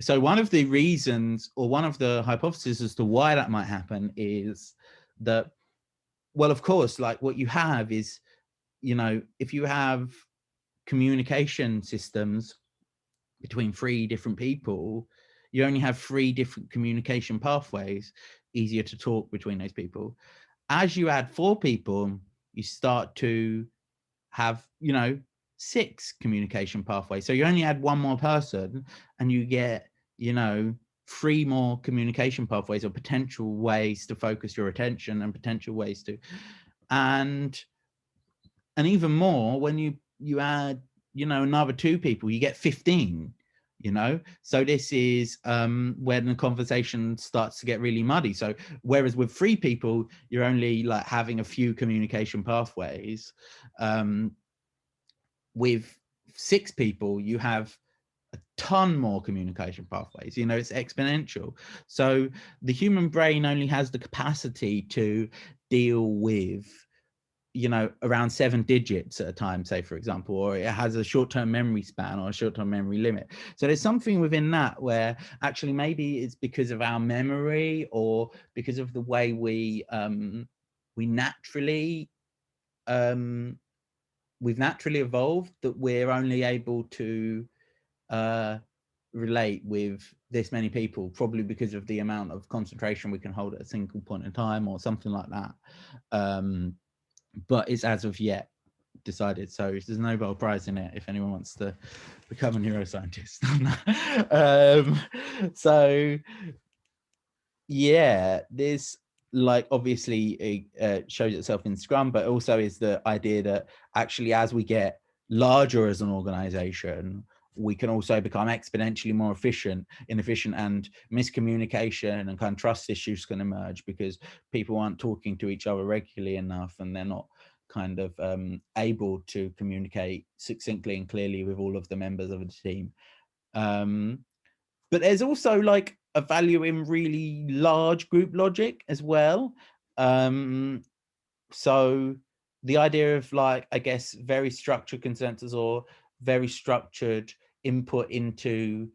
So one of the reasons, or one of the hypotheses as to why that might happen, is that, well, of course, like what you have is, you know, if you have communication systems between 3 different people, you only have 3 different communication pathways, easier to talk between those people. As you add 4 people, you start to have, you know, 6 communication pathways. So you only add 1 more person and you get, you know, 3 more communication pathways, or potential ways to focus your attention, and potential ways to, and even more when you add, you know, another 2 people, you get 15, you know. So this is when the conversation starts to get really muddy. So whereas with 3 people, you're only like having a few communication pathways, with 6 people, you have a ton more communication pathways, you know, it's exponential. So the human brain only has the capacity to deal with, you know, around 7 digits at a time, say, for example, or it has a short-term memory span or a short-term memory limit. So there's something within that where actually maybe it's because of our memory, or because of the way we naturally we've naturally evolved, that we're only able to relate with this many people, probably because of the amount of concentration we can hold at a single point in time, or something like that. But it's as of yet decided. So there's a Nobel Prize in it if anyone wants to become a neuroscientist. So yeah, this, like, obviously it shows itself in Scrum, but also is the idea that actually as we get larger as an organization, we can also become exponentially more efficient, and miscommunication and kind of trust issues can emerge because people aren't talking to each other regularly enough, and they're not kind of able to communicate succinctly and clearly with all of the members of the team. But there's also like a value in really large group logic as well. So the idea of, like, I guess, very structured consensus or very structured input into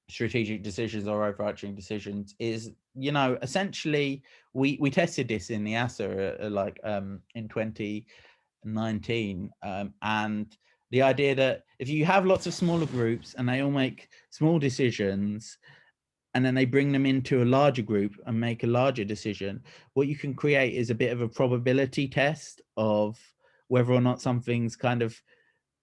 strategic decisions or overarching decisions is, you know, essentially we tested this in the ASA like in 2019, and the idea that if you have lots of smaller groups and they all make small decisions, and then they bring them into a larger group and make a larger decision, what you can create is a bit of a probability test of whether or not something's kind of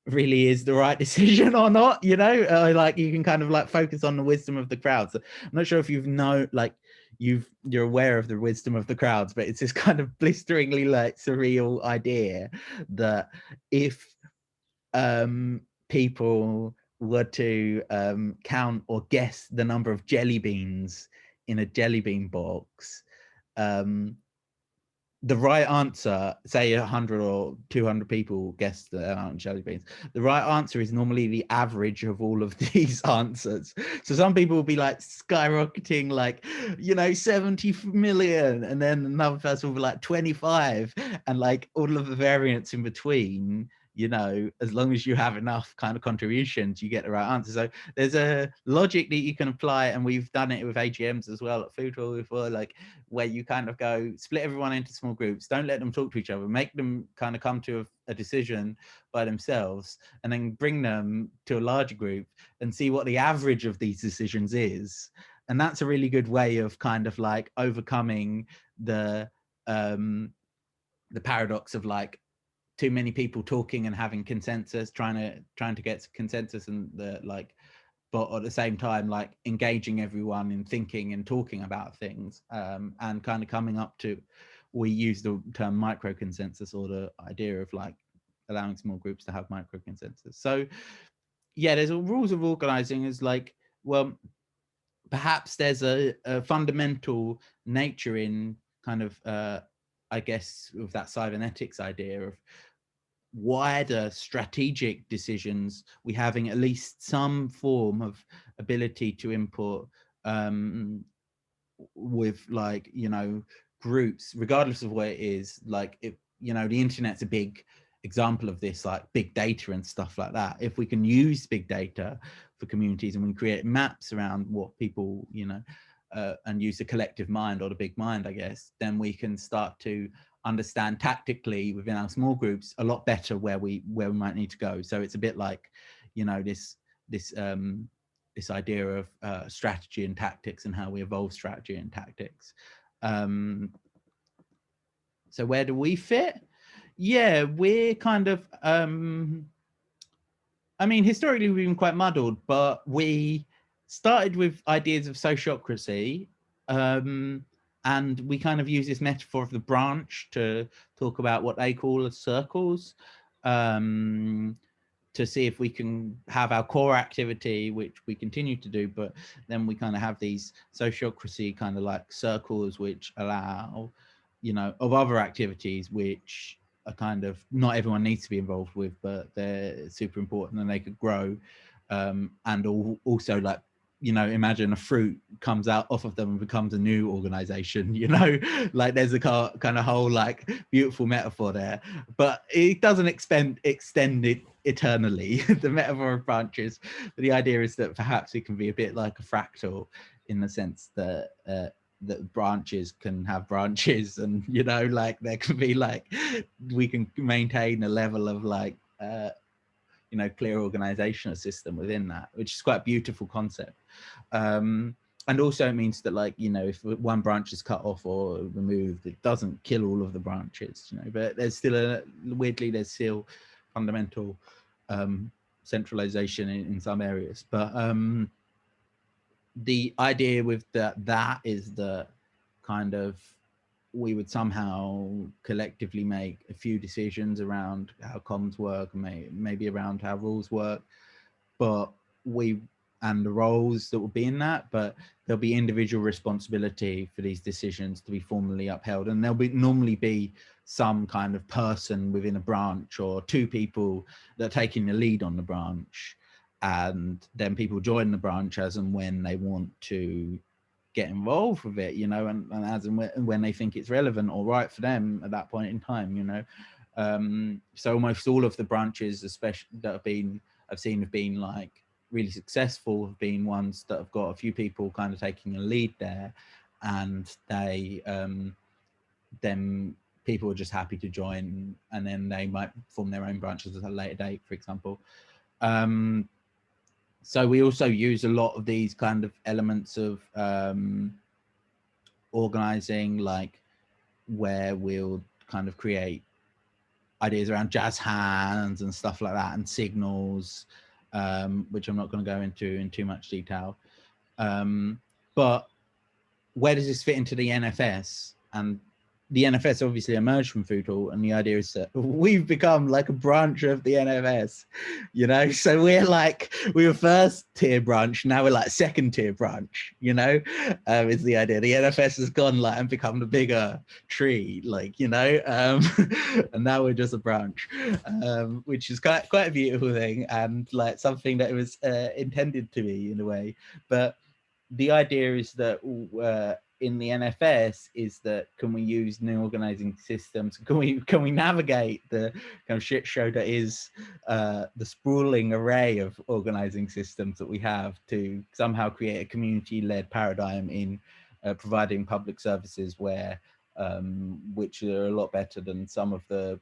really is the right decision or not, you know. Like, you can kind of like focus on the wisdom of the crowd. So I'm not sure if you're aware of the wisdom of the crowds, but it's this kind of blisteringly like surreal idea that if people were to count or guess the number of jelly beans in a jelly bean box, the right answer, say 100 or 200 people guess the amount of jelly beans, the right answer is normally the average of all of these answers. So some people will be like skyrocketing, like, you know, 70 million, and then another person will be like 25, and like all of the variance in between you know, as long as you have enough kind of contributions, you get the right answer. So there's a logic that you can apply, and we've done it with AGMs as well at Foodhall before, like where you kind of go split everyone into small groups, don't let them talk to each other, make them kind of come to a decision by themselves, and then bring them to a larger group and see what the average of these decisions is. And that's a really good way of kind of like overcoming the paradox of like too many people talking and having consensus, trying to get consensus, and the like, but at the same time like engaging everyone in thinking and talking about things, and kind of coming up to, we use the term micro consensus, or the idea of like allowing small groups to have micro consensus. So yeah, there's rules of organizing is like, well, perhaps there's a fundamental nature in kind of I guess with that cybernetics idea of wider strategic decisions, we having at least some form of ability to input, with like, you know, groups, regardless of where it is. Like, if, you know, the internet's a big example of this, like big data and stuff like that. If we can use big data for communities, and we create maps around what people, you know, and use the collective mind, or the big mind, I guess, then we can start to understand tactically within our small groups a lot better where we might need to go. So it's a bit like, you know, this idea of strategy and tactics, and how we evolve strategy and tactics. So where do we fit? Yeah, we're kind of I mean, historically we've been quite muddled, but we started with ideas of sociocracy, and we kind of use this metaphor of the branch to talk about what they call as circles, to see if we can have our core activity, which we continue to do, but then we kind of have these sociocracy kind of like circles, which allow, you know, of other activities which are kind of not everyone needs to be involved with, but they're super important and they could grow. And also, like, you know, imagine a fruit comes out off of them and becomes a new organization, you know, like there's a kind of whole like beautiful metaphor there, but it doesn't extend it eternally. The metaphor of branches, but the idea is that perhaps it can be a bit like a fractal, in the sense that that branches can have branches, and, you know, like there can be like, we can maintain a level of like you know, clear organizational system within that, which is quite a beautiful concept. And also it means that, like, you know, if one branch is cut off or removed, it doesn't kill all of the branches, you know, but there's still weirdly there's still fundamental centralization in some areas. But the idea with that is that kind of we would somehow collectively make a few decisions around how comms work, and maybe around how rules work, but and the roles that will be in that, but there'll be individual responsibility for these decisions to be formally upheld, and there'll normally be some kind of person within a branch, or two people that are taking the lead on the branch, and then people join the branch as and when they want to get involved with it, you know, and as and when they think it's relevant or right for them at that point in time, you know. So almost all of the branches, especially that I've seen have been like really successful, have been ones that have got a few people kind of taking a lead there, and they then people are just happy to join, and then they might form their own branches at a later date, for example. So we also use a lot of these kind of elements of organizing, like where we'll kind of create ideas around jazz hands and stuff like that, and signals, which I'm not going to go into in too much detail. But where does this fit into the NFS? And the NFS obviously emerged from Foodhall, and the idea is that we've become like a branch of the NFS, you know. So we were first tier branch, now we're like second tier branch, you know, is the idea. The NFS has gone like and become the bigger tree, like, you know, and now we're just a branch, which is quite a beautiful thing, and like something that it was intended to be in a way. But the idea is that in the NFS is that can we use new organizing systems? Can we navigate the kind of shit show that is the sprawling array of organizing systems that we have to somehow create a community-led paradigm in providing public services where which are a lot better than some of the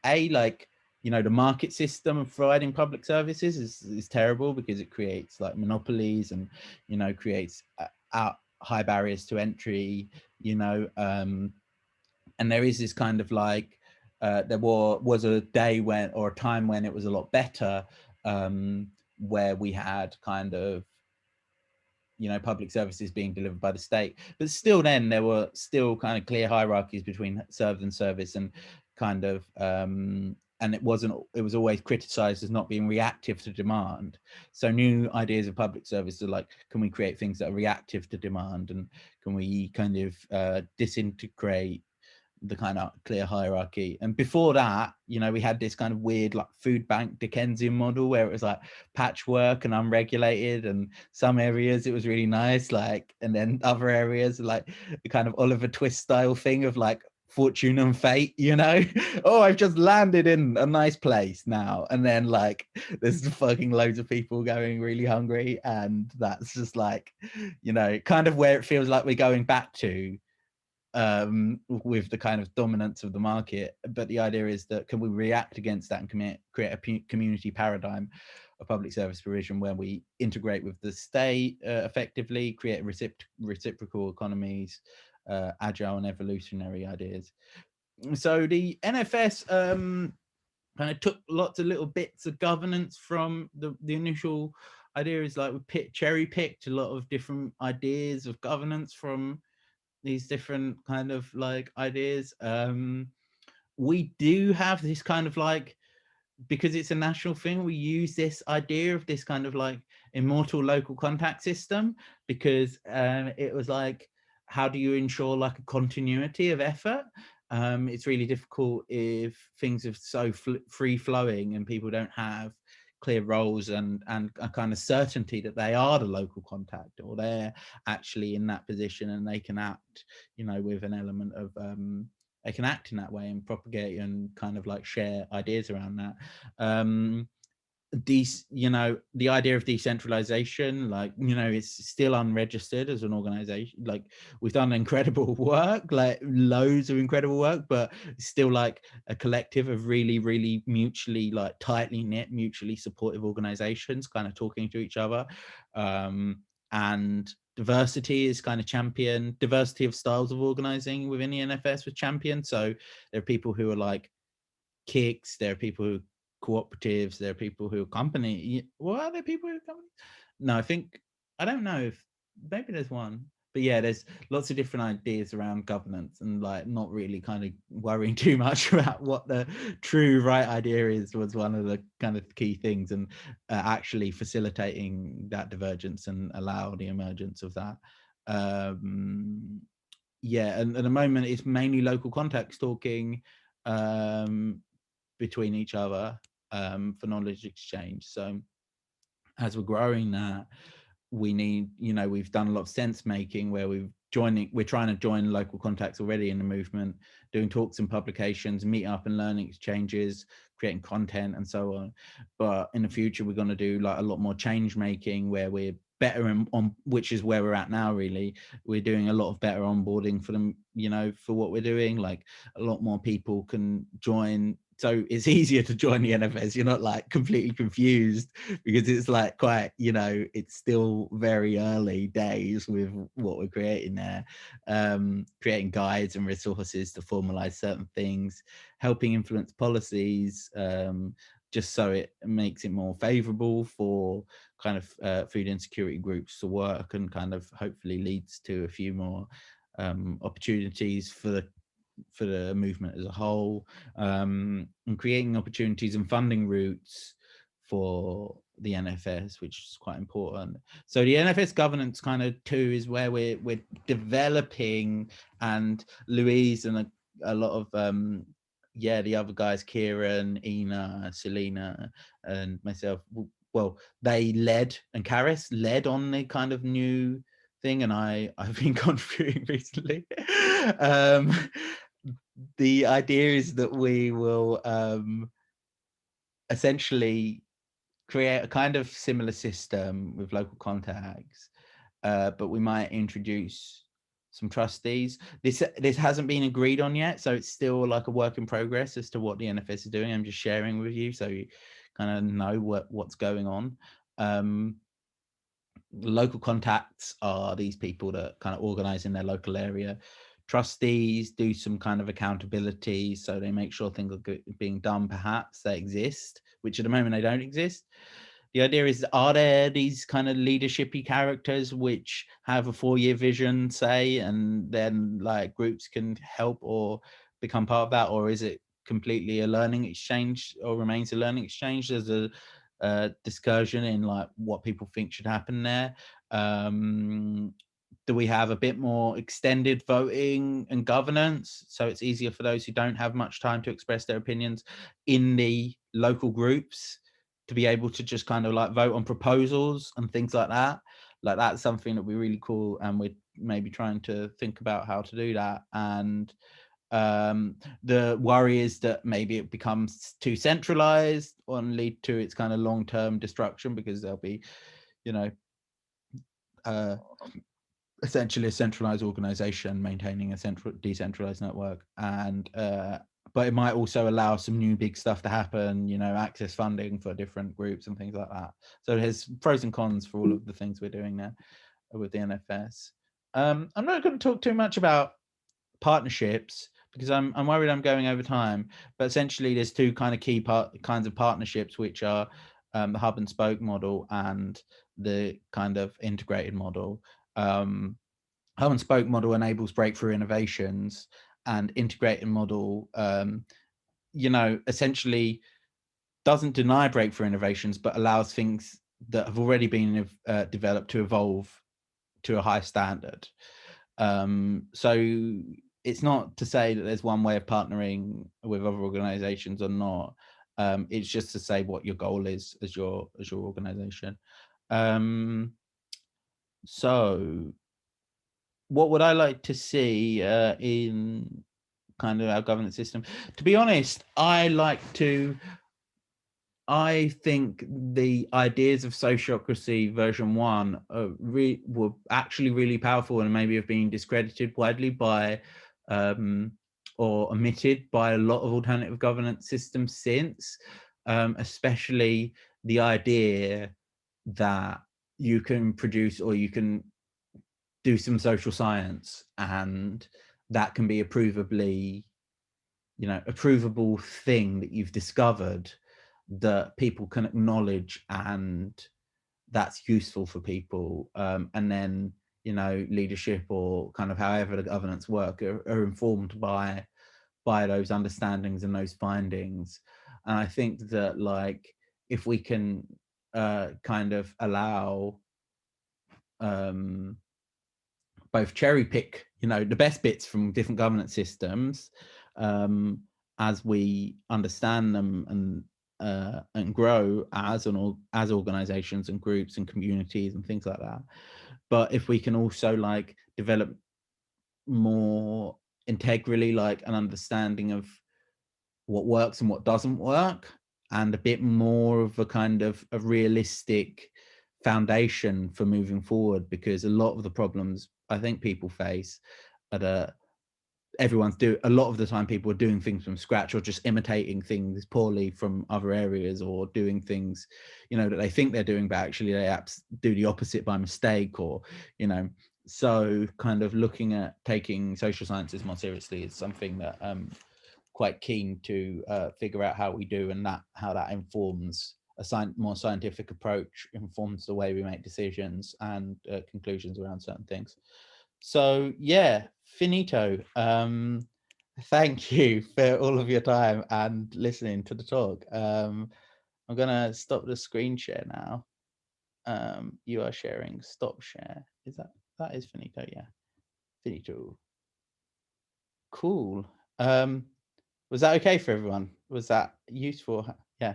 like, you know, the market system of providing public services is terrible because it creates like monopolies and, you know, creates high barriers to entry, you know, and there is this kind of like there was a day when, or a time when it was a lot better, where we had kind of, you know, public services being delivered by the state, but still then there were still kind of clear hierarchies between served and service, and kind of and it was always criticized as not being reactive to demand. So new ideas of public service are like, can we create things that are reactive to demand, and can we kind of disintegrate the kind of clear hierarchy? And before that, you know, we had this kind of weird like food bank Dickensian model where it was like patchwork and unregulated, and some areas it was really nice, like, and then other areas like the kind of Oliver Twist style thing of like fortune and fate, you know. Oh, I've just landed in a nice place now, and then like there's fucking loads of people going really hungry, and that's just like, you know, kind of where it feels like we're going back to with the kind of dominance of the market. But the idea is that can we react against that and create a community paradigm of public service provision where we integrate with the state effectively, create reciprocal economies, agile and evolutionary ideas. So the NFS kind of took lots of little bits of governance from the initial idea. Is like we cherry picked a lot of different ideas of governance from these different kind of like ideas. We do have this kind of like, because it's a national thing, we use this idea of this kind of like immortal local contact system, because it was like, how do you ensure like a continuity of effort? It's really difficult if things are so free flowing and people don't have clear roles and a kind of certainty that they are the local contact, or they're actually in that position and they can act, you know, with an element of they can act in that way and propagate and kind of like share ideas around that. You know, the idea of decentralization, like, you know, it's still unregistered as an organization. Like, we've done incredible work, like loads of incredible work, but it's still like a collective of really, really mutually like tightly knit, mutually supportive organizations kind of talking to each other. And diversity is kind of championed. Diversity of styles of organizing within the NFS was championed. So there are people who are like kicks, there are people who cooperatives, there are people who company. What are there people who company? No, I don't know if maybe there's one, but yeah, there's lots of different ideas around governance, and like not really kind of worrying too much about what the true right idea is was one of the kind of key things, and actually facilitating that divergence and allow the emergence of that. Yeah, and at the moment it's mainly local contacts talking between each other for knowledge exchange. So as we're growing that, we need, you know, we've done a lot of sense making where we're trying to join local contacts already in the movement, doing talks and publications, meet up and learning exchanges, creating content and so on. But in the future, we're going to do like a lot more change making where we're better on, which is where we're at now. Really, we're doing a lot of better onboarding for them, you know, for what we're doing. Like a lot more people can join, so it's easier to join the NFS. You're not like completely confused, because it's like quite, you know, it's still very early days with what we're creating there. Creating guides and resources to formalize certain things, helping influence policies, just so it makes it more favorable for kind of food insecurity groups to work, and kind of hopefully leads to a few more opportunities for the movement as a whole, and creating opportunities and funding routes for the NFS, which is quite important. So the NFS governance kind of too is where we're developing, and Louise and a lot of yeah, the other guys, Kieran, Ina, Selena, and myself, well, they led, and Karis led on the kind of new thing, and I've been contributing recently. The idea is that we will essentially create a kind of similar system with local contacts, but we might introduce some trustees. This hasn't been agreed on yet, so it's still like a work in progress as to what the NFS is doing. I'm just sharing with you so you kind of know what's going on. Local contacts are these people that kind of organize in their local area. Trustees do some kind of accountability, so they make sure things are being done. Perhaps they exist, which at the moment they don't exist. The idea is, are there these kind of leadershipy characters which have a 4-year vision, say, and then like groups can help or become part of that, or is it completely a learning exchange, or remains a learning exchange? There's a discussion in like what people think should happen there. Do we have a bit more extended voting and governance, so it's easier for those who don't have much time to express their opinions in the local groups to be able to just kind of like vote on proposals and things like that? Like that's something that would be really cool, and we're maybe trying to think about how to do that. And the worry is that maybe it becomes too centralized and lead to its kind of long-term destruction, because there'll be, you know, essentially a centralized organization maintaining a decentralized network. And but it might also allow some new big stuff to happen, you know, access funding for different groups and things like that. So there's pros and cons for all of the things we're doing there with the NFS. I'm not going to talk too much about partnerships because I'm worried I'm going over time, but essentially there's two kind of key kinds of partnerships, which are the hub and spoke model and the kind of integrated model. Hub and spoke model enables breakthrough innovations, and integrated model, you know, essentially doesn't deny breakthrough innovations, but allows things that have already been developed to evolve to a high standard. So it's not to say that there's one way of partnering with other organizations or not. It's just to say what your goal is as your organization. So what would I like to see in kind of our governance system? To be honest, I think the ideas of sociocracy version 1 were actually really powerful, and maybe have been discredited widely by or omitted by a lot of alternative governance systems since, especially the idea that you can produce or you can do some social science, and that can be a provably, you know, a provable thing that you've discovered that people can acknowledge, and that's useful for people. And then, you know, leadership or kind of however the governance work are informed by those understandings and those findings. And I think that, like, if we can kind of allow both cherry pick, you know, the best bits from different governance systems as we understand them and grow as organizations and groups and communities and things like that. But if we can also like develop more integrally like an understanding of what works and what doesn't work, and a bit more of a kind of a realistic foundation for moving forward, because a lot of the problems I think people face are that a lot of the time people are doing things from scratch, or just imitating things poorly from other areas, or doing things, you know, that they think they're doing, but actually they do the opposite by mistake, or, you know. So kind of looking at taking social sciences more seriously is something that quite keen to figure out how we do, and how that informs a more scientific approach, informs the way we make decisions and conclusions around certain things. So yeah, finito. Thank you for all of your time and listening to the talk. I'm gonna stop the screen share now. You are sharing, stop share. That is finito? Yeah, finito. Cool. Was that okay for everyone? Was that useful? Yeah.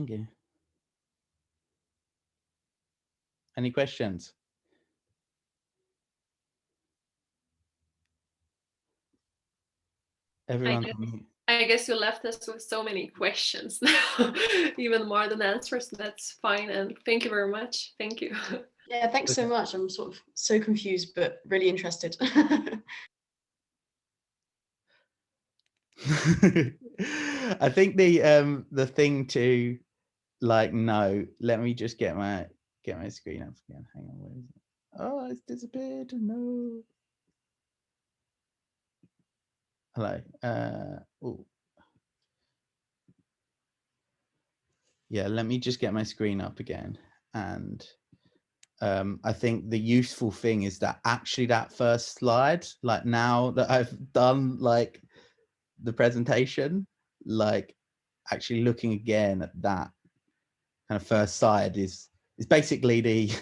Okay. Any questions? Everyone guess- can mute. I guess you left us with so many questions now, even more than answers. That's fine, and thank you very much. Thank you. Yeah, thanks so much. I'm sort of so confused, but really interested. I think the thing to like know, let me just get my screen up again. Hang on, where is it? Oh, it's disappeared. No. Hello. Oh. Yeah, let me just get my screen up again. And I think the useful thing is that actually that first slide, like now that I've done like the presentation, like actually looking again at that kind of first slide is basically the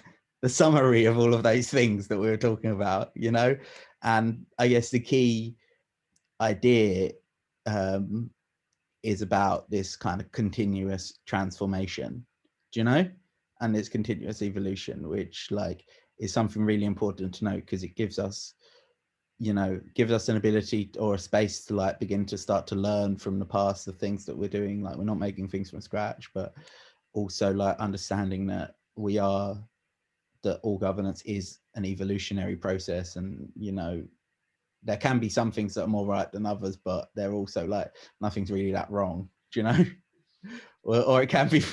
summary of all of those things that we were talking about, you know. And I guess the key idea is about this kind of continuous transformation, do you know, and its continuous evolution, which like is something really important to note, because it gives us, you know, gives us an ability or a space to like begin to start to learn from the past, the things that we're doing. Like we're not making things from scratch, but also like understanding that that all governance is an evolutionary process, and you know there can be some things that are more right than others, but they're also like nothing's really that wrong, do you know? Or it can be,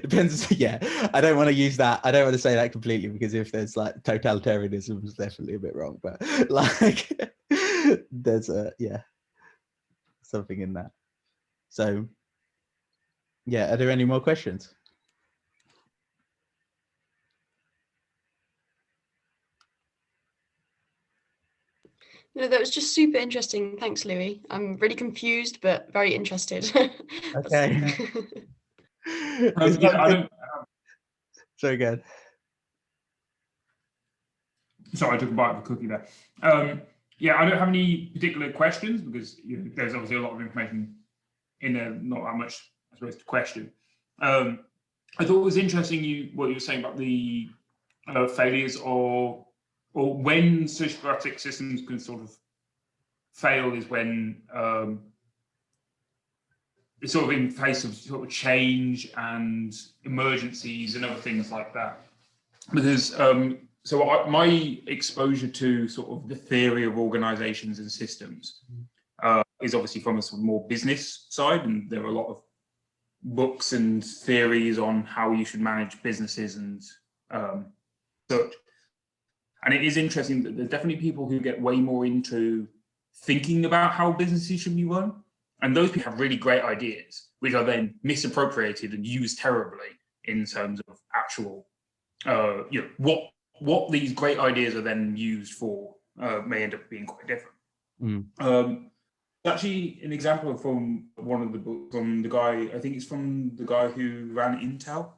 depends. Yeah, I don't want to use that. I don't want to say that completely, because if there's like totalitarianism, is definitely a bit wrong, but like there's something in that. So yeah, are there any more questions? No, that was just super interesting. Thanks, Louis. I'm really confused, but very interested. Okay. Yeah, I don't. So good. Sorry, I took a bite of a cookie there. Yeah, I don't have any particular questions, because there's obviously a lot of information in there, not that much, I suppose, to question. I thought it was interesting what you were saying about the failures or when sociocratic systems can sort of fail is when it's sort of in face of sort of change and emergencies and other things like that. Because my exposure to sort of the theory of organizations and systems is obviously from a sort of more business side, and there are a lot of books and theories on how you should manage businesses and such. And it is interesting that there's definitely people who get way more into thinking about how businesses should be run, and those people have really great ideas, which are then misappropriated and used terribly in terms of actual, what these great ideas are then used for may end up being quite different. Actually, an example from one of the books from the guy, I think it's from the guy who ran Intel,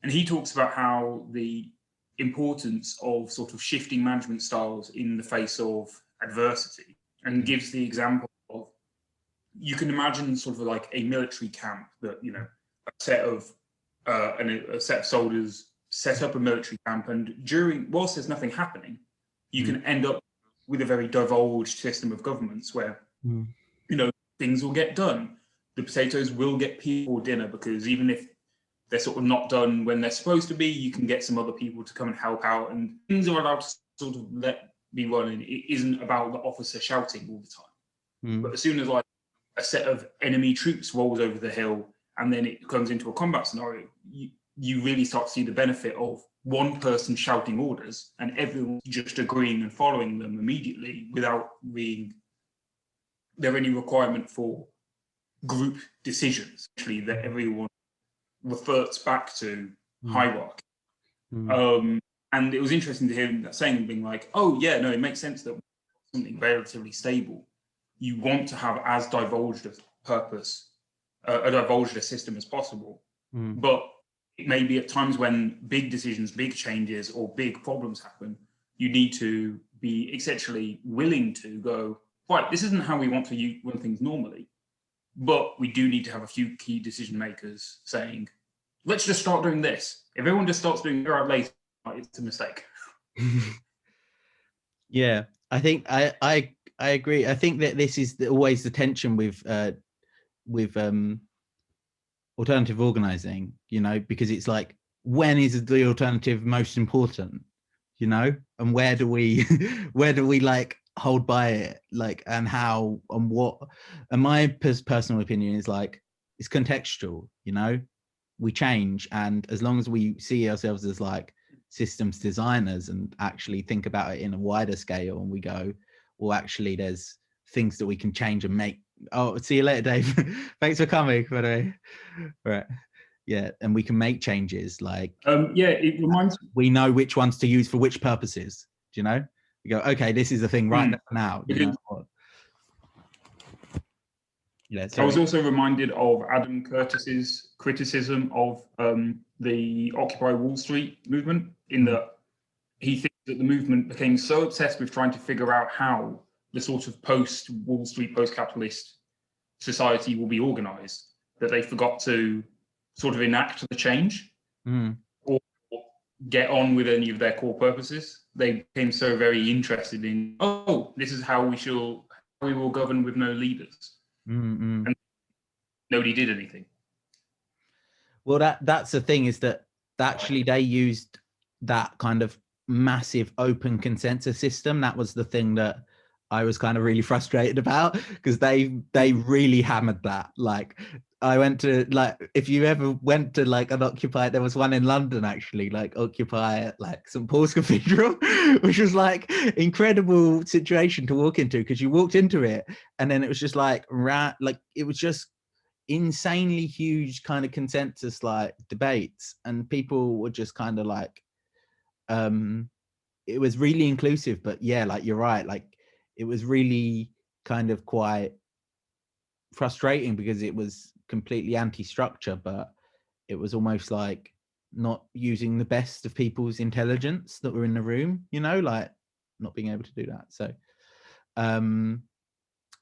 and he talks about how the importance of sort of shifting management styles in the face of adversity, and gives the example of, you can imagine sort of like a military camp that, a set of soldiers set up a military camp, and whilst there's nothing happening, you can end up with a very divulged system of governments where things will get done. The potatoes will get people dinner, because even if they're sort of not done when they're supposed to be, you can get some other people to come and help out, and things are allowed to sort of let be running. It isn't about the officer shouting all the time. But as soon as like a set of enemy troops rolls over the hill and then it comes into a combat scenario, you really start to see the benefit of one person shouting orders and everyone just agreeing and following them immediately without being there any requirement for group decisions, actually, that everyone reverts back to hierarchy. And it was interesting to hear him saying, being like, oh yeah, no, it makes sense that something relatively stable, you want to have as divulged a purpose, a divulged a system as possible. But it may be at times when big decisions, big changes, or big problems happen, you need to be essentially willing to go, right, this isn't how we want to run things normally, but we do need to have a few key decision makers saying, let's just start doing this. If everyone just starts doing it later, it's a mistake. Yeah, I think I I agree. I think that this is always the tension with alternative organizing, you know, because it's like, when is the alternative most important, you know, and where do we where do we like hold by it, like, and how and what. And my personal opinion is like, it's contextual, you know, we change, and as long as we see ourselves as like systems designers and actually think about it in a wider scale, and we go, well, actually there's things that we can change and make. Oh, see you later, Dave. Thanks for coming, by the way. Right. Yeah, and we can make changes, like Yeah, it reminds we know which ones to use for which purposes. Do you know? You go, okay, this is the thing right now. You know what? Yeah, I was sorry. also reminded of Adam Curtis's criticism of the Occupy Wall Street movement, in that he thinks that the movement became so obsessed with trying to figure out how the sort of post-Wall Street, post-capitalist society will be organized, that they forgot to sort of enact the change or get on with any of their core purposes. They became so very interested in, oh, this is how we will govern with no leaders. And nobody did anything. Well, that's the thing, is that actually they used that kind of massive open consensus system. That was the thing that I was kind of really frustrated about, because they really hammered that. Like, I went to, like, if you ever went to like an Occupy, there was one in London actually, like Occupy at like St. Paul's Cathedral, which was like incredible situation to walk into, because you walked into it and then it was just like it was just insanely huge kind of consensus like debates, and people were just kind of like, it was really inclusive. But yeah, like you're right, like it was really kind of quite frustrating, because it was completely anti-structure, but it was almost like not using the best of people's intelligence that were in the room, you know, like not being able to do that. So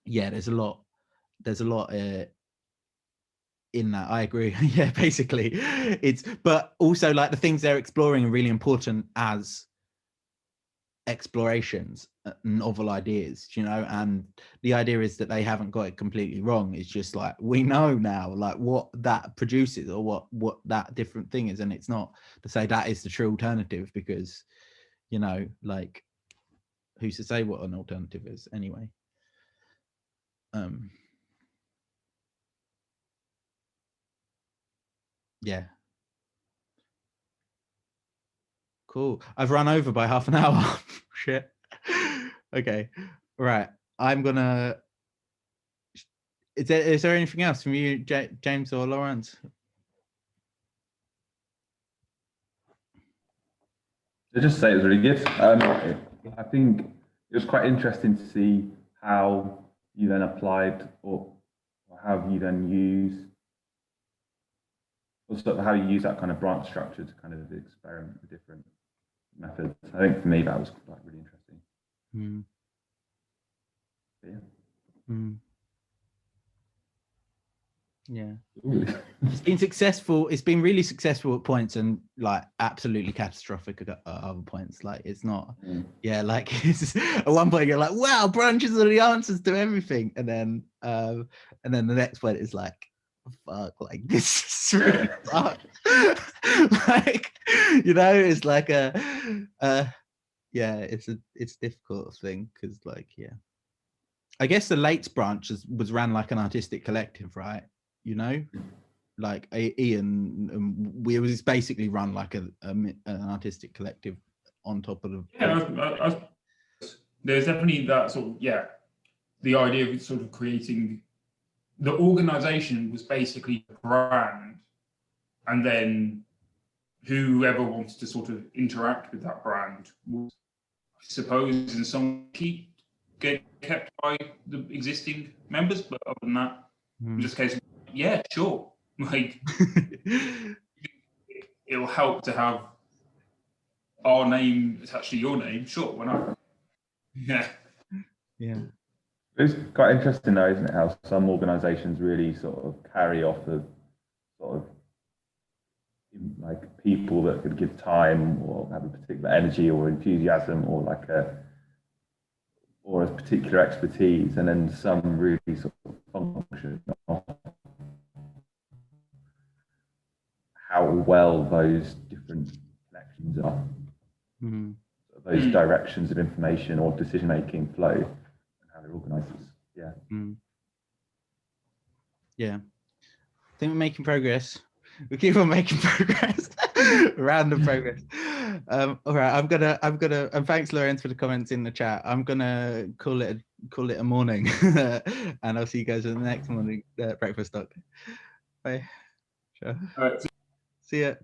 yeah, there's a lot in that. I agree. Yeah, basically it's, but also like the things they're exploring are really important as explorations, novel ideas, you know. And the idea is that they haven't got it completely wrong. It's just like, we know now like what that produces, or what that different thing is, and it's not to say that is the true alternative, because, you know, like, who's to say what an alternative is anyway. Yeah, cool. I've run over by half an hour. Shit. Okay, right, I'm gonna, is there anything else from you, James or Lawrence? I just say it was really good. I think it was quite interesting to see how you then applied, or how you then use, or sort of how you use that kind of branch structure to kind of experiment with different methods. I think for me that was like really interesting. Yeah. Yeah. It's been successful. It's been really successful at points, and like absolutely catastrophic at other points. Like, it's not, yeah, like it's, at one point you're like, wow, branches are the answers to everything. And then the next point is like, fuck, like this is really fucked. Like, you know, it's like yeah, it's a difficult thing, because like, yeah, I guess the Lates branch was ran like an artistic collective, right? You know, like Ian, it was basically run like an artistic collective on top of the. Yeah, there's definitely that sort of, yeah, the idea of sort of creating, the organization was basically a brand, and then whoever wanted to sort of interact with that brand was, I suppose, in some key get kept by the existing members. But other than that, just a case of, yeah, sure, like it'll help to have our name attached to your name. Sure, why not? Yeah. Yeah. It's quite interesting though, isn't it, how some organizations really sort of carry off of sort of like people that could give time, or have a particular energy or enthusiasm, or like or a particular expertise, and then some really sort of function of how well those different connections are, those directions of information or decision making flow, and how they're organised. Yeah. Yeah. I think we're making progress. We keep on making progress. Random progress. All right, I'm gonna and thanks Lorenz for the comments in the chat. I'm gonna call it a morning. And I'll see you guys in the next morning breakfast talk. Bye. Sure. All right. See ya.